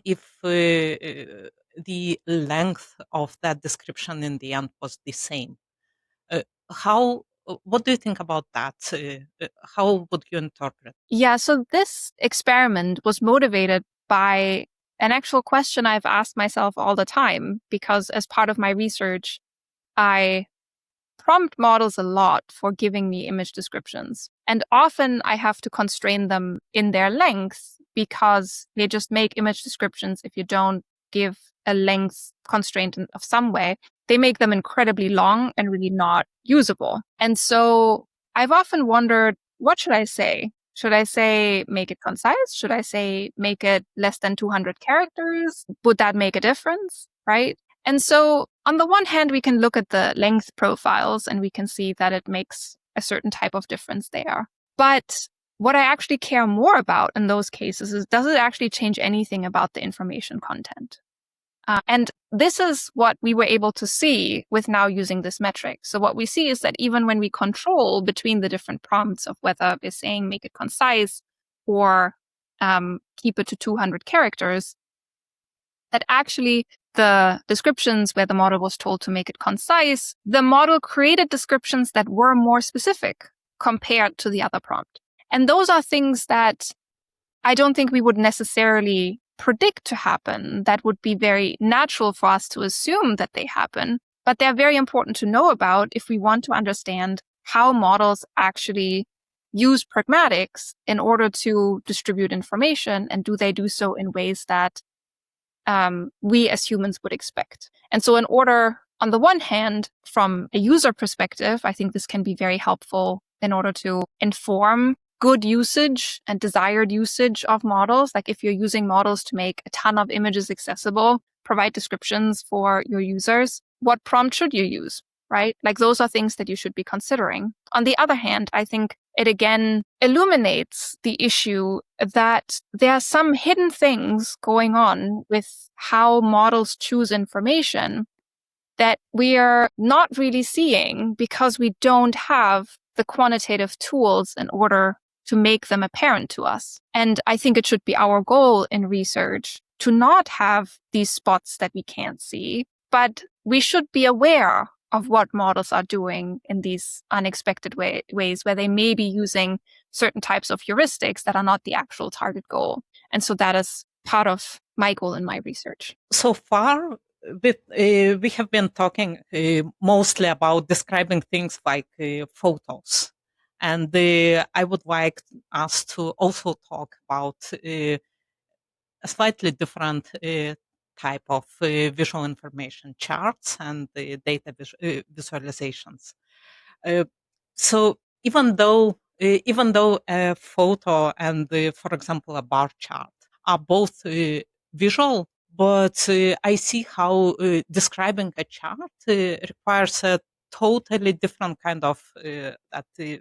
if the length of that description in the end was the same. What do you think about that? How would you interpret? Yeah, so this experiment was motivated by an actual question I've asked myself all the time, because as part of my research, I prompt models a lot for giving me image descriptions. And often I have to constrain them in their length because they just make image descriptions if you don't give a length constraint of some way. They make them incredibly long and really not usable. And so I've often wondered, what should I say? Should I say make it concise? Should I say make it less than 200 characters? Would that make a difference, right? And so on the one hand, we can look at the length profiles and we can see that it makes a certain type of difference there. But what I actually care more about in those cases is, does it actually change anything about the information content? And this is what we were able to see with now using this metric. So what we see is that even when we control between the different prompts of whether we're saying make it concise or keep it to 200 characters, that actually the descriptions where the model was told to make it concise, the model created descriptions that were more specific compared to the other prompt. And those are things that I don't think we would necessarily predict to happen. That would be very natural for us to assume that they happen, but they're very important to know about if we want to understand how models actually use pragmatics in order to distribute information, and do they do so in ways that we as humans would expect. And so in order, on the one hand, from a user perspective, I think this can be very helpful in order to inform good usage and desired usage of models. Like if you're using models to make a ton of images accessible, provide descriptions for your users, what prompt should you use, right? Like those are things that you should be considering. On the other hand, I think it again illuminates the issue that there are some hidden things going on with how models choose information that we are not really seeing because we don't have the quantitative tools in order to make them apparent to us. And I think it should be our goal in research to not have these spots that we can't see, but we should be aware of what models are doing in these unexpected ways where they may be using certain types of heuristics that are not the actual target goal. And so that is part of my goal in my research. So far, we have been talking mostly about describing things like photos. And I would like us to also talk about slightly different type of visual information, charts and data visualizations. Uh, so even though a photo and, for example, a bar chart are both visual, but I see how describing a chart requires a totally different kind of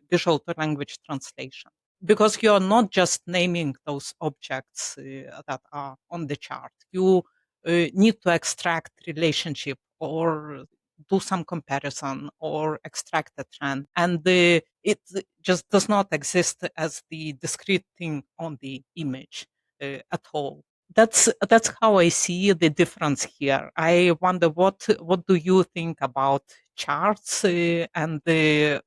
visual to language translation, because you are not just naming those objects that are on the chart. You need to extract relationship or do some comparison or extract a trend, and it just does not exist as the discrete thing on the image at all. That's how I see the difference here. I wonder what do you think about charts and the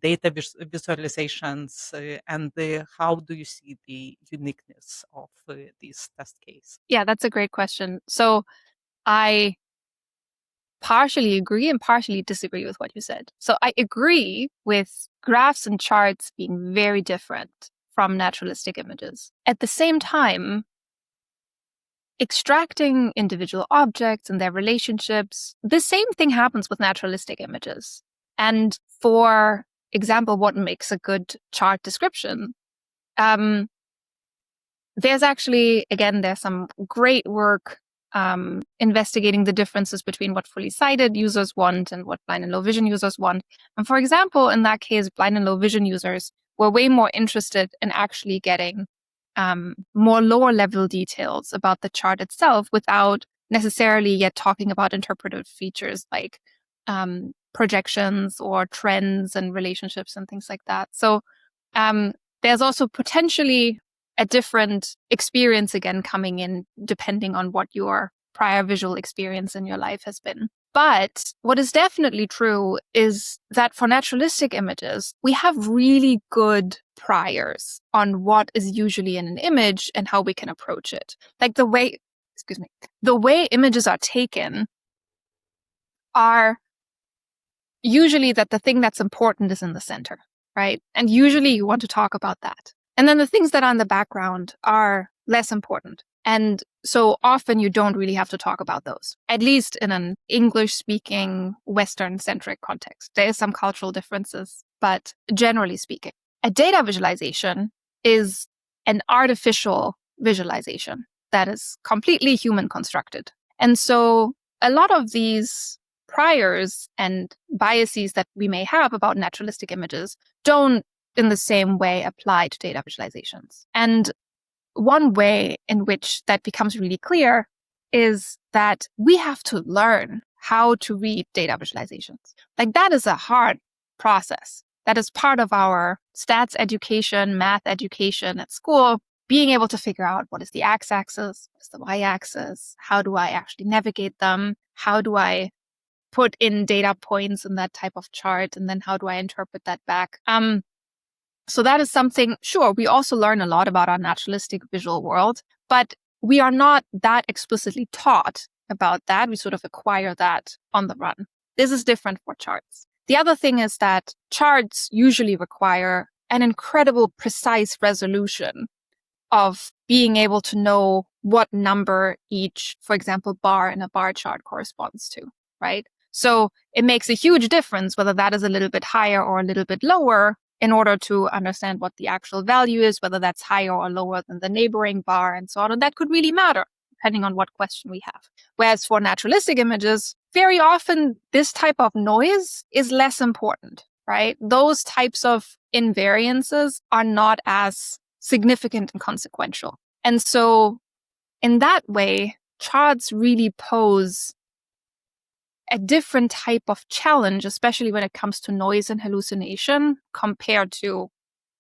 data visualizations, and how do you see the uniqueness of this test case? Yeah, that's a great question. So I partially agree and partially disagree with what you said. So I agree with graphs and charts being very different from naturalistic images. At the same time, extracting individual objects and their relationships, the same thing happens with naturalistic images. And for example, what makes a good chart description? There's actually, again, there's some great work investigating the differences between what fully sighted users want and what blind and low vision users want. And for example, in that case, blind and low vision users were way more interested in actually getting more lower level details about the chart itself without necessarily yet talking about interpretive features like projections or trends and relationships and things like that. So there's also potentially a different experience again coming in depending on what your prior visual experience in your life has been. But what is definitely true is that for naturalistic images, we have really good priors on what is usually in an image and how we can approach it. Like the way images are taken are usually that the thing that's important is in the center, right? And usually you want to talk about that. And then the things that are in the background are less important. And so often you don't really have to talk about those, at least in an English-speaking, Western-centric context. There is some cultural differences, but generally speaking, a data visualization is an artificial visualization that is completely human constructed. And so a lot of these priors and biases that we may have about naturalistic images don't in the same way apply to data visualizations. And one way in which that becomes really clear is that we have to learn how to read data visualizations. Like that is a hard process. That is part of our stats education, math education at school, being able to figure out what is the x-axis, what is the y-axis, how do I actually navigate them, how do I put in data points in that type of chart, and then how do I interpret that back? So that is something, sure, we also learn a lot about our naturalistic visual world, but we are not that explicitly taught about that. We sort of acquire that on the run. This is different for charts. The other thing is that charts usually require an incredible precise resolution of being able to know what number each, for example, bar in a bar chart corresponds to, right? So it makes a huge difference whether that is a little bit higher or a little bit lower in order to understand what the actual value is, whether that's higher or lower than the neighboring bar and so on. And that could really matter depending on what question we have. Whereas for naturalistic images, very often this type of noise is less important, right? Those types of invariances are not as significant and consequential. And so in that way, charts really pose a different type of challenge, especially when it comes to noise and hallucination compared to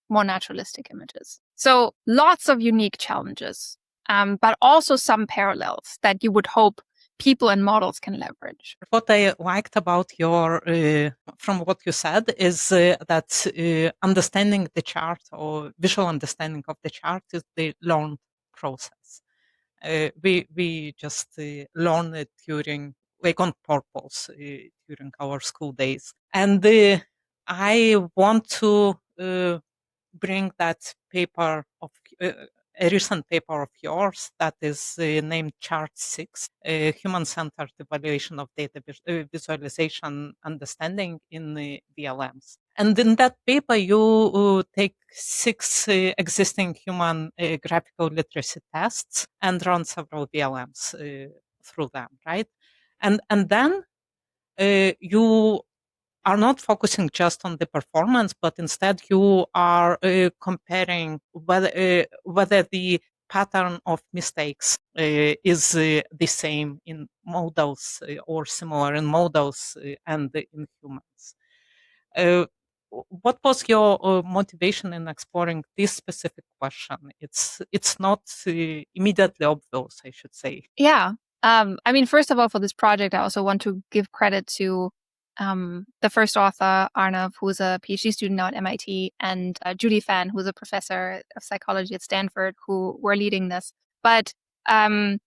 more naturalistic images. So lots of unique challenges, but also some parallels that you would hope people and models can leverage. What I liked about from what you said is that understanding the chart or visual understanding of the chart is the learned process. We just learn it during, like on purpose, during our school days. And I want to bring that paper of a recent paper of yours that is named Chart 6, Human-Centered Evaluation of Data Visualization Understanding in VLMs. And in that paper, you take 6 existing human graphical literacy tests and run several VLMs through them, right? And then you are not focusing just on the performance, but instead you are comparing whether the pattern of mistakes is the same in models or similar in models and in humans. Uh, what was your motivation in exploring this specific question? It's not immediately obvious, I should say. Yeah. I mean, first of all, for this project, I also want to give credit to the first author, Arnav, who's a PhD student now at MIT, and Judy Fan, who's a professor of psychology at Stanford, who were leading this. But the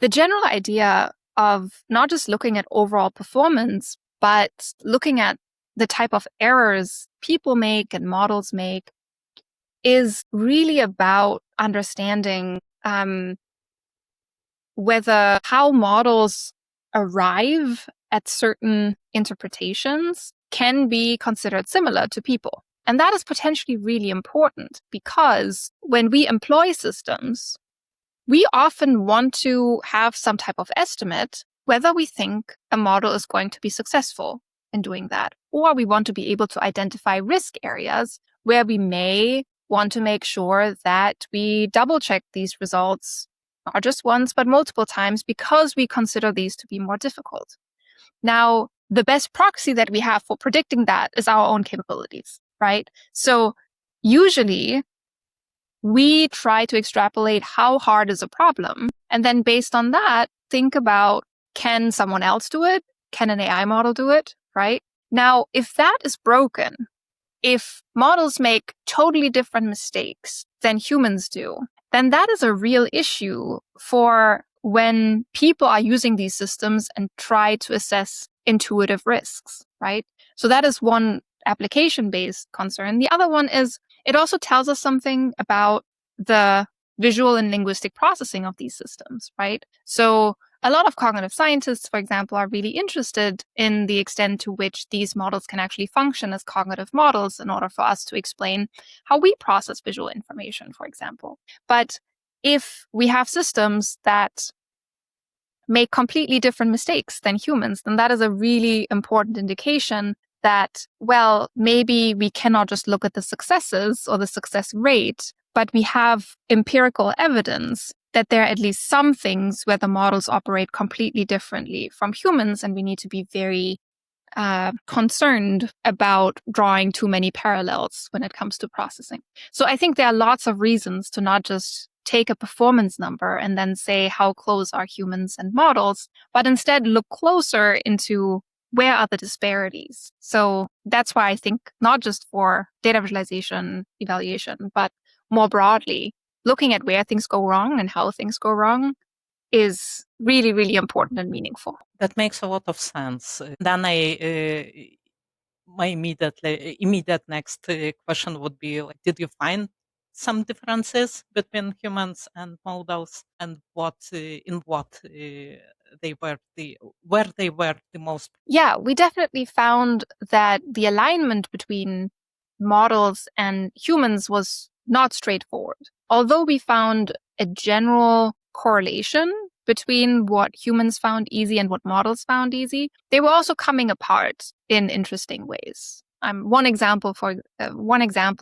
general idea of not just looking at overall performance, but looking at the type of errors people make and models make is really about understanding whether how models arrive at certain interpretations can be considered similar to people. And that is potentially really important because when we employ systems, we often want to have some type of estimate whether we think a model is going to be successful in doing that, or we want to be able to identify risk areas where we may want to make sure that we double check these results not just once, but multiple times because we consider these to be more difficult. Now, the best proxy that we have for predicting that is our own capabilities, right? So usually we try to extrapolate how hard is a problem. And then based on that, think about, can someone else do it? Can an AI model do it? Right? Now, if that is broken, if models make totally different mistakes than humans do, then that is a real issue for when people are using these systems and try to assess intuitive risks, right? So that is one application-based concern. The other one is it also tells us something about the visual and linguistic processing of these systems, right? So a lot of cognitive scientists, for example, are really interested in the extent to which these models can actually function as cognitive models in order for us to explain how we process visual information, for example. But if we have systems that make completely different mistakes than humans, then that is a really important indication that, well, maybe we cannot just look at the successes or the success rate, but we have empirical evidence that there are at least some things where the models operate completely differently from humans, and we need to be very concerned about drawing too many parallels when it comes to processing. So I think there are lots of reasons to not just take a performance number and then say how close are humans and models, but instead look closer into where are the disparities. So that's why I think not just for data visualization evaluation, but more broadly, looking at where things go wrong and how things go wrong is really, really important and meaningful. That makes a lot of sense. Then my immediate next question would be like, did you find some differences between humans and models, and what in what they were where they were the most? Yeah, we definitely found that the alignment between models and humans was not straightforward. Although we found a general correlation between what humans found easy and what models found easy, they were also coming apart in interesting ways. One example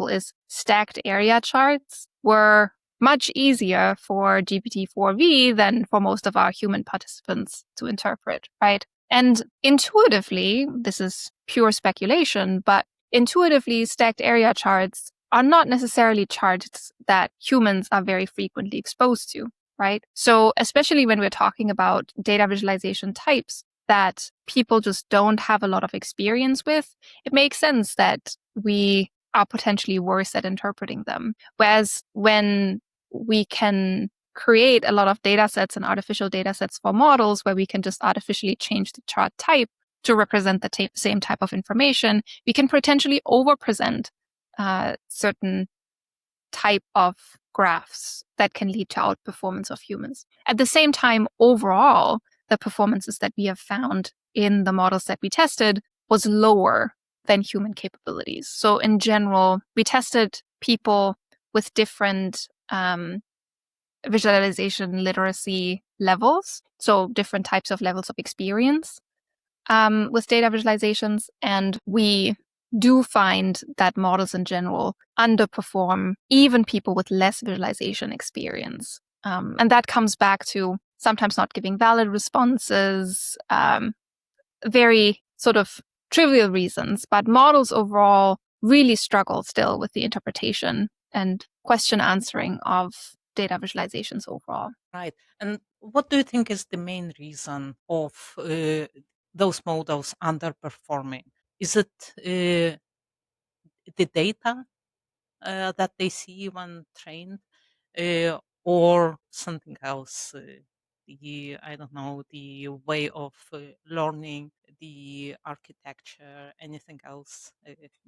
is stacked area charts were much easier for GPT-4V than for most of our human participants to interpret, right? And intuitively, this is pure speculation, but intuitively, stacked area charts are not necessarily charts that humans are very frequently exposed to, right? So especially when we're talking about data visualization types that people just don't have a lot of experience with, it makes sense that we are potentially worse at interpreting them. Whereas when we can create a lot of data sets and artificial data sets for models where we can just artificially change the chart type to represent the same type of information, we can potentially overpresent certain type of graphs that can lead to outperformance of humans. At the same time, overall, the performances that we have found in the models that we tested was lower than human capabilities. So in general, we tested people with different visualization literacy levels, so different types of levels of experience with data visualizations, and we do find that models in general underperform even people with less visualization experience. And that comes back to sometimes not giving valid responses, very sort of trivial reasons, but models overall really struggle still with the interpretation and question answering of data visualizations overall. Right. And what do you think is the main reason of those models underperforming? Is it the data that they see when trained, or something else? I don't know, the way of learning, the architecture, anything else?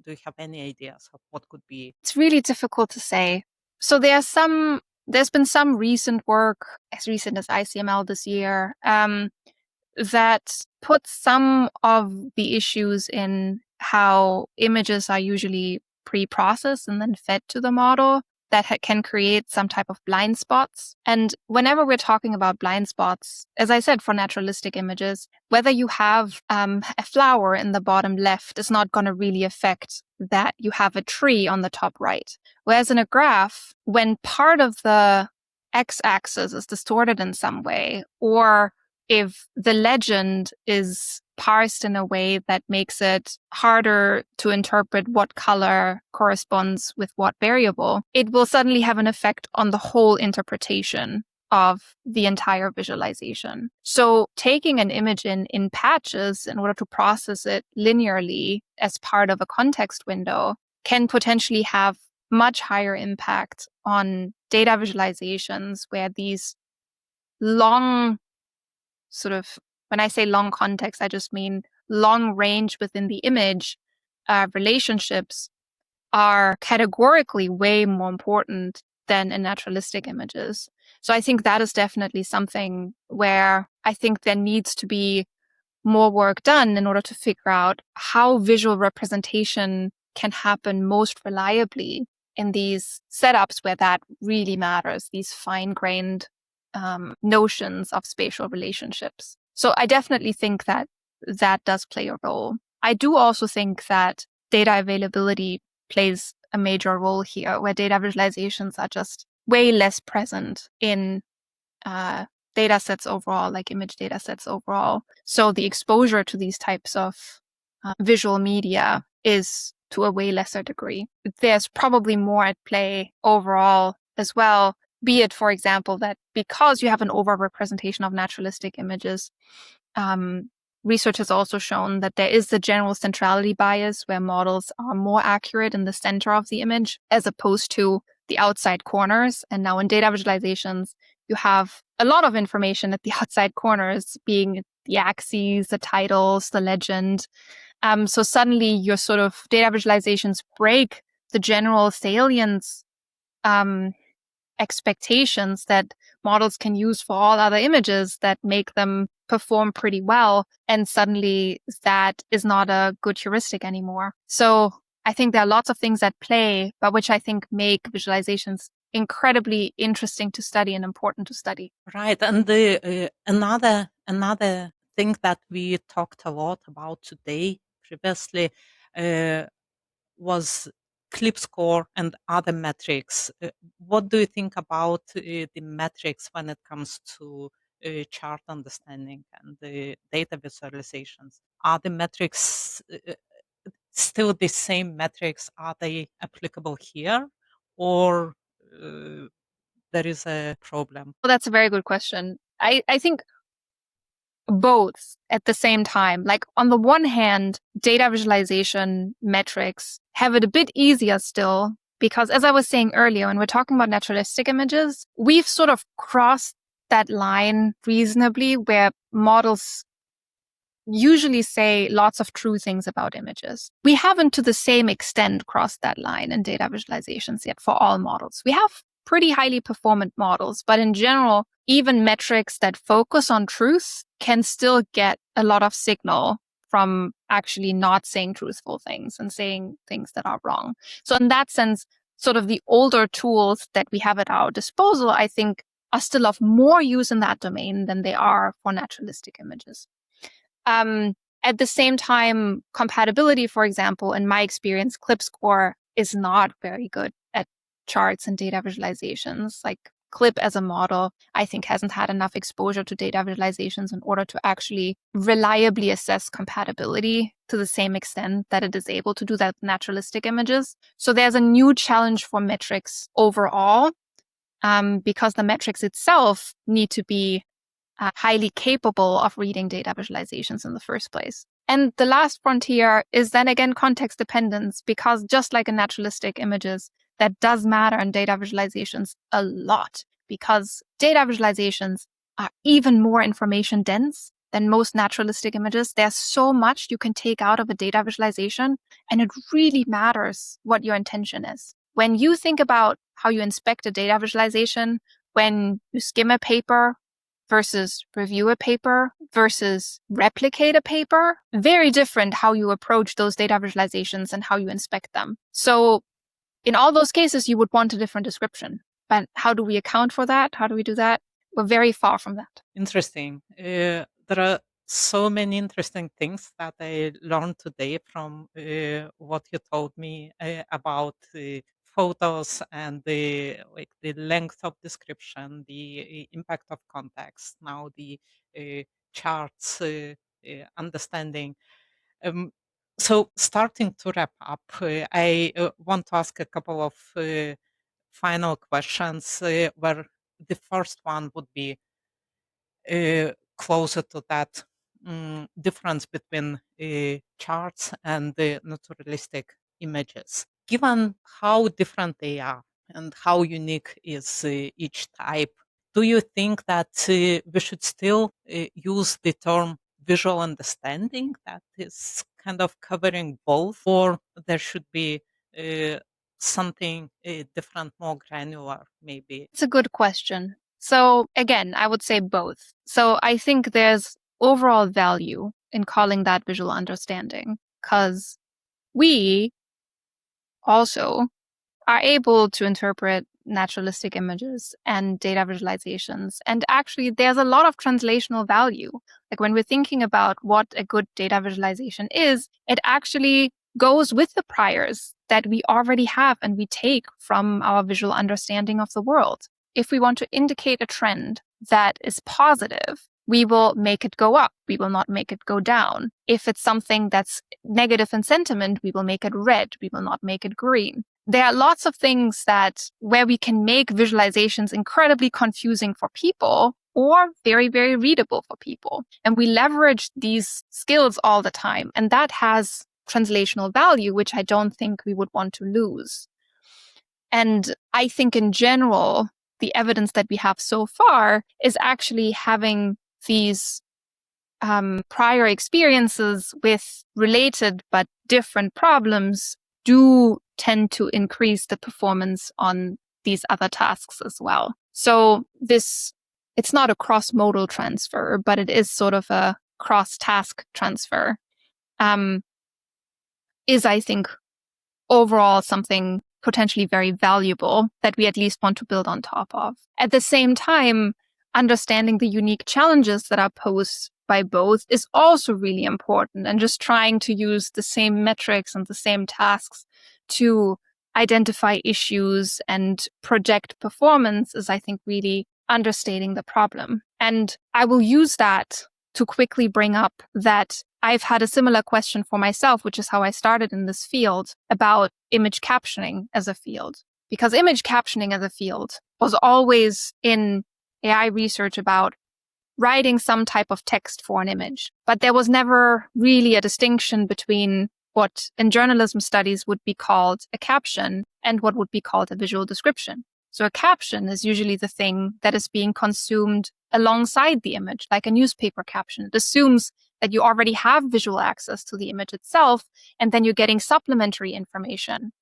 Do you have any ideas of what could be? It's really difficult to say. So there's been some recent work, as recent as ICML this year, that puts some of the issues in how images are usually pre-processed and then fed to the model that can create some type of blind spots. And whenever we're talking about blind spots, as I said, for naturalistic images, whether you have a flower in the bottom left is not going to really affect that you have a tree on the top right. Whereas in a graph, when part of the x-axis is distorted in some way, or if the legend is parsed in a way that makes it harder to interpret what color corresponds with what variable, it will suddenly have an effect on the whole interpretation of the entire visualization. So taking an image in patches in order to process it linearly as part of a context window can potentially have much higher impact on data visualizations where these long sort of, when I say long context, I just mean long range within the image relationships are categorically way more important than in naturalistic images. So I think that is definitely something where I think there needs to be more work done in order to figure out how visual representation can happen most reliably in these setups where that really matters, these fine-grained notions of spatial relationships. So I definitely think that that does play a role. I do also think that data availability plays a major role here, where data visualizations are just way less present in data sets overall, like image data sets overall. So the exposure to these types of visual media is to a way lesser degree. There's probably more at play overall as well, be it, for example, that because you have an overrepresentation of naturalistic images, research has also shown that there is the general centrality bias where models are more accurate in the center of the image as opposed to the outside corners. And now in data visualizations, you have a lot of information at the outside corners, being the axes, the titles, the legend. So suddenly your sort of data visualizations break the general salience expectations that models can use for all other images that make them perform pretty well. And suddenly that is not a good heuristic anymore. So I think there are lots of things at play, but which I think make visualizations incredibly interesting to study and important to study. Right. And the another thing that we talked a lot about today previously was CLIPScore and other metrics. What do you think about the metrics when it comes to chart understanding and the data visualizations? Are the metrics still the same metrics? Are they applicable here, or there is a problem? Well, that's a very good question. I think both at the same time. Like on the one hand, data visualization metrics have it a bit easier still because, as I was saying earlier, when we're talking about naturalistic images, we've sort of crossed that line reasonably where models usually say lots of true things about images. We haven't to the same extent crossed that line in data visualizations yet for all models. We have pretty highly performant models, but in general, even metrics that focus on truth can still get a lot of signal from actually not saying truthful things and saying things that are wrong. So in that sense, sort of the older tools that we have at our disposal, I think, are still of more use in that domain than they are for naturalistic images. At the same time, compatibility, for example, in my experience, CLIPScore is not very good at charts and data visualizations. Like CLIP as a model, I think hasn't had enough exposure to data visualizations in order to actually reliably assess compatibility to the same extent that it is able to do that with naturalistic images. So there's a new challenge for metrics overall, because the metrics itself need to be highly capable of reading data visualizations in the first place. And the last frontier is then again context dependence, because just like in naturalistic images, that does matter in data visualizations a lot, because data visualizations are even more information dense than most naturalistic images. There's so much you can take out of a data visualization, and it really matters what your intention is. When you think about how you inspect a data visualization, when you skim a paper versus review a paper versus replicate a paper, very different how you approach those data visualizations and how you inspect them. So in all those cases, you would want a different description. But how do we account for that? How do we do that? We're very far from that. Interesting. There are so many interesting things that I learned today from what you told me about photos and the length of description, the impact of context. Now the charts understanding. Um, so starting to wrap up, I want to ask a couple of final questions. Where the first one would be closer to that difference between charts and the naturalistic images. Given how different they are and how unique is each type, do you think that we should still use the term visual understanding that is kind of covering both, or there should be something different, more granular, maybe? It's a good question. So again, I would say both. So I think there's overall value in calling that visual understanding, because we also are able to interpret naturalistic images and data visualizations. And actually, there's a lot of translational value. Like when we're thinking about what a good data visualization is, it actually goes with the priors that we already have and we take from our visual understanding of the world. If we want to indicate a trend that is positive, we will make it go up. We will not make it go down. If it's something that's negative in sentiment, we will make it red. We will not make it green. There are lots of things where we can make visualizations incredibly confusing for people or very, very readable for people. And we leverage these skills all the time. And that has translational value, which I don't think we would want to lose. And I think in general, the evidence that we have so far is actually having these prior experiences with related but different problems do tend to increase the performance on these other tasks as well. So it's not a cross-modal transfer, but it is sort of a cross-task transfer, is, I think, overall something potentially very valuable that we at least want to build on top of. At the same time, understanding the unique challenges that are posed by both is also really important, and just trying to use the same metrics and the same tasks to identify issues and project performance is, I think, really understating the problem. And I will use that to quickly bring up that I've had a similar question for myself, which is how I started in this field, about image captioning as a field. Because image captioning as a field was always in AI research about writing some type of text for an image. But there was never really a distinction between what in journalism studies would be called a caption and what would be called a visual description. So a caption is usually the thing that is being consumed alongside the image, like a newspaper caption. It assumes that you already have visual access to the image itself, and then you're getting supplementary information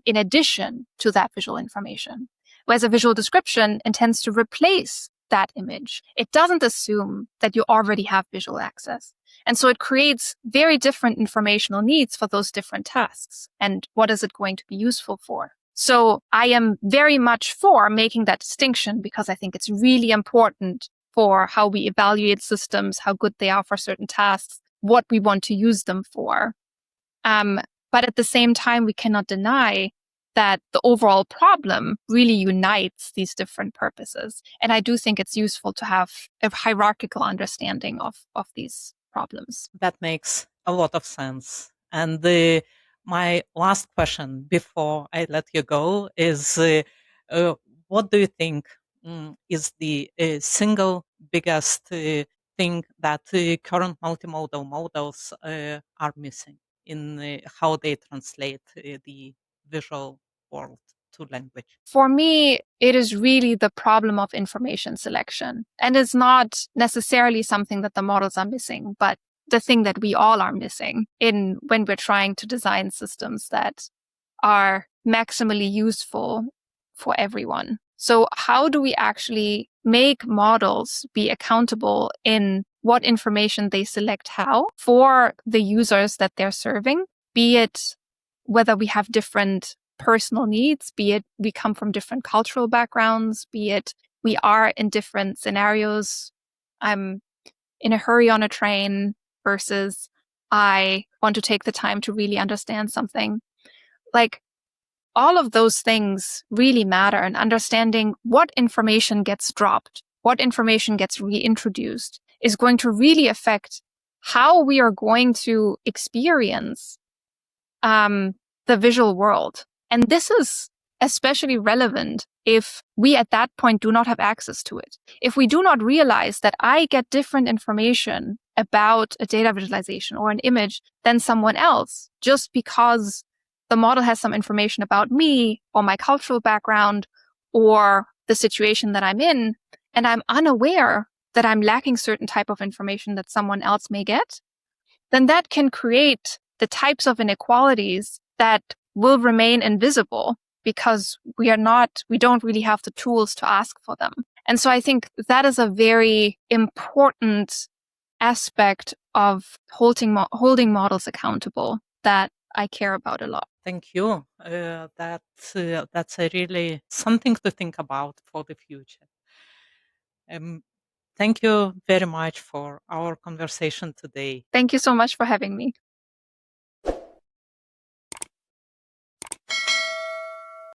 in addition to that visual information. Whereas a visual description intends to replace that image. It doesn't assume that you already have visual access. And so it creates very different informational needs for those different tasks. And what is it going to be useful for? So I am very much for making that distinction because I think it's really important for how we evaluate systems, how good they are for certain tasks, what we want to use them for. But at the same time, we cannot deny that the overall problem really unites these different purposes. And I do think it's useful to have a hierarchical understanding of these problems. That makes a lot of sense. And my last question before I let you go is what do you think is the single biggest thing that current multimodal models are missing in how they translate the visual world to language? For me, it is really the problem of information selection. And it's not necessarily something that the models are missing, but the thing that we all are missing when we're trying to design systems that are maximally useful for everyone. So how do we actually make models be accountable in what information they select how for the users that they're serving, be it whether we have different personal needs, be it we come from different cultural backgrounds, be it we are in different scenarios. I'm in a hurry on a train versus I want to take the time to really understand something. Like, all of those things really matter, and understanding what information gets dropped, what information gets reintroduced is going to really affect how we are going to experience the visual world. And this is especially relevant if we at that point do not have access to it. If we do not realize that I get different information about a data visualization or an image than someone else, just because the model has some information about me or my cultural background or the situation that I'm in, and I'm unaware that I'm lacking certain type of information that someone else may get, then that can create the types of inequalities that will remain invisible because we don't really have the tools to ask for them. And so I think that is a very important aspect of holding models accountable that I care about a lot. Thank you. That's a really something to think about for the future. Thank you very much for our conversation today. Thank you so much for having me.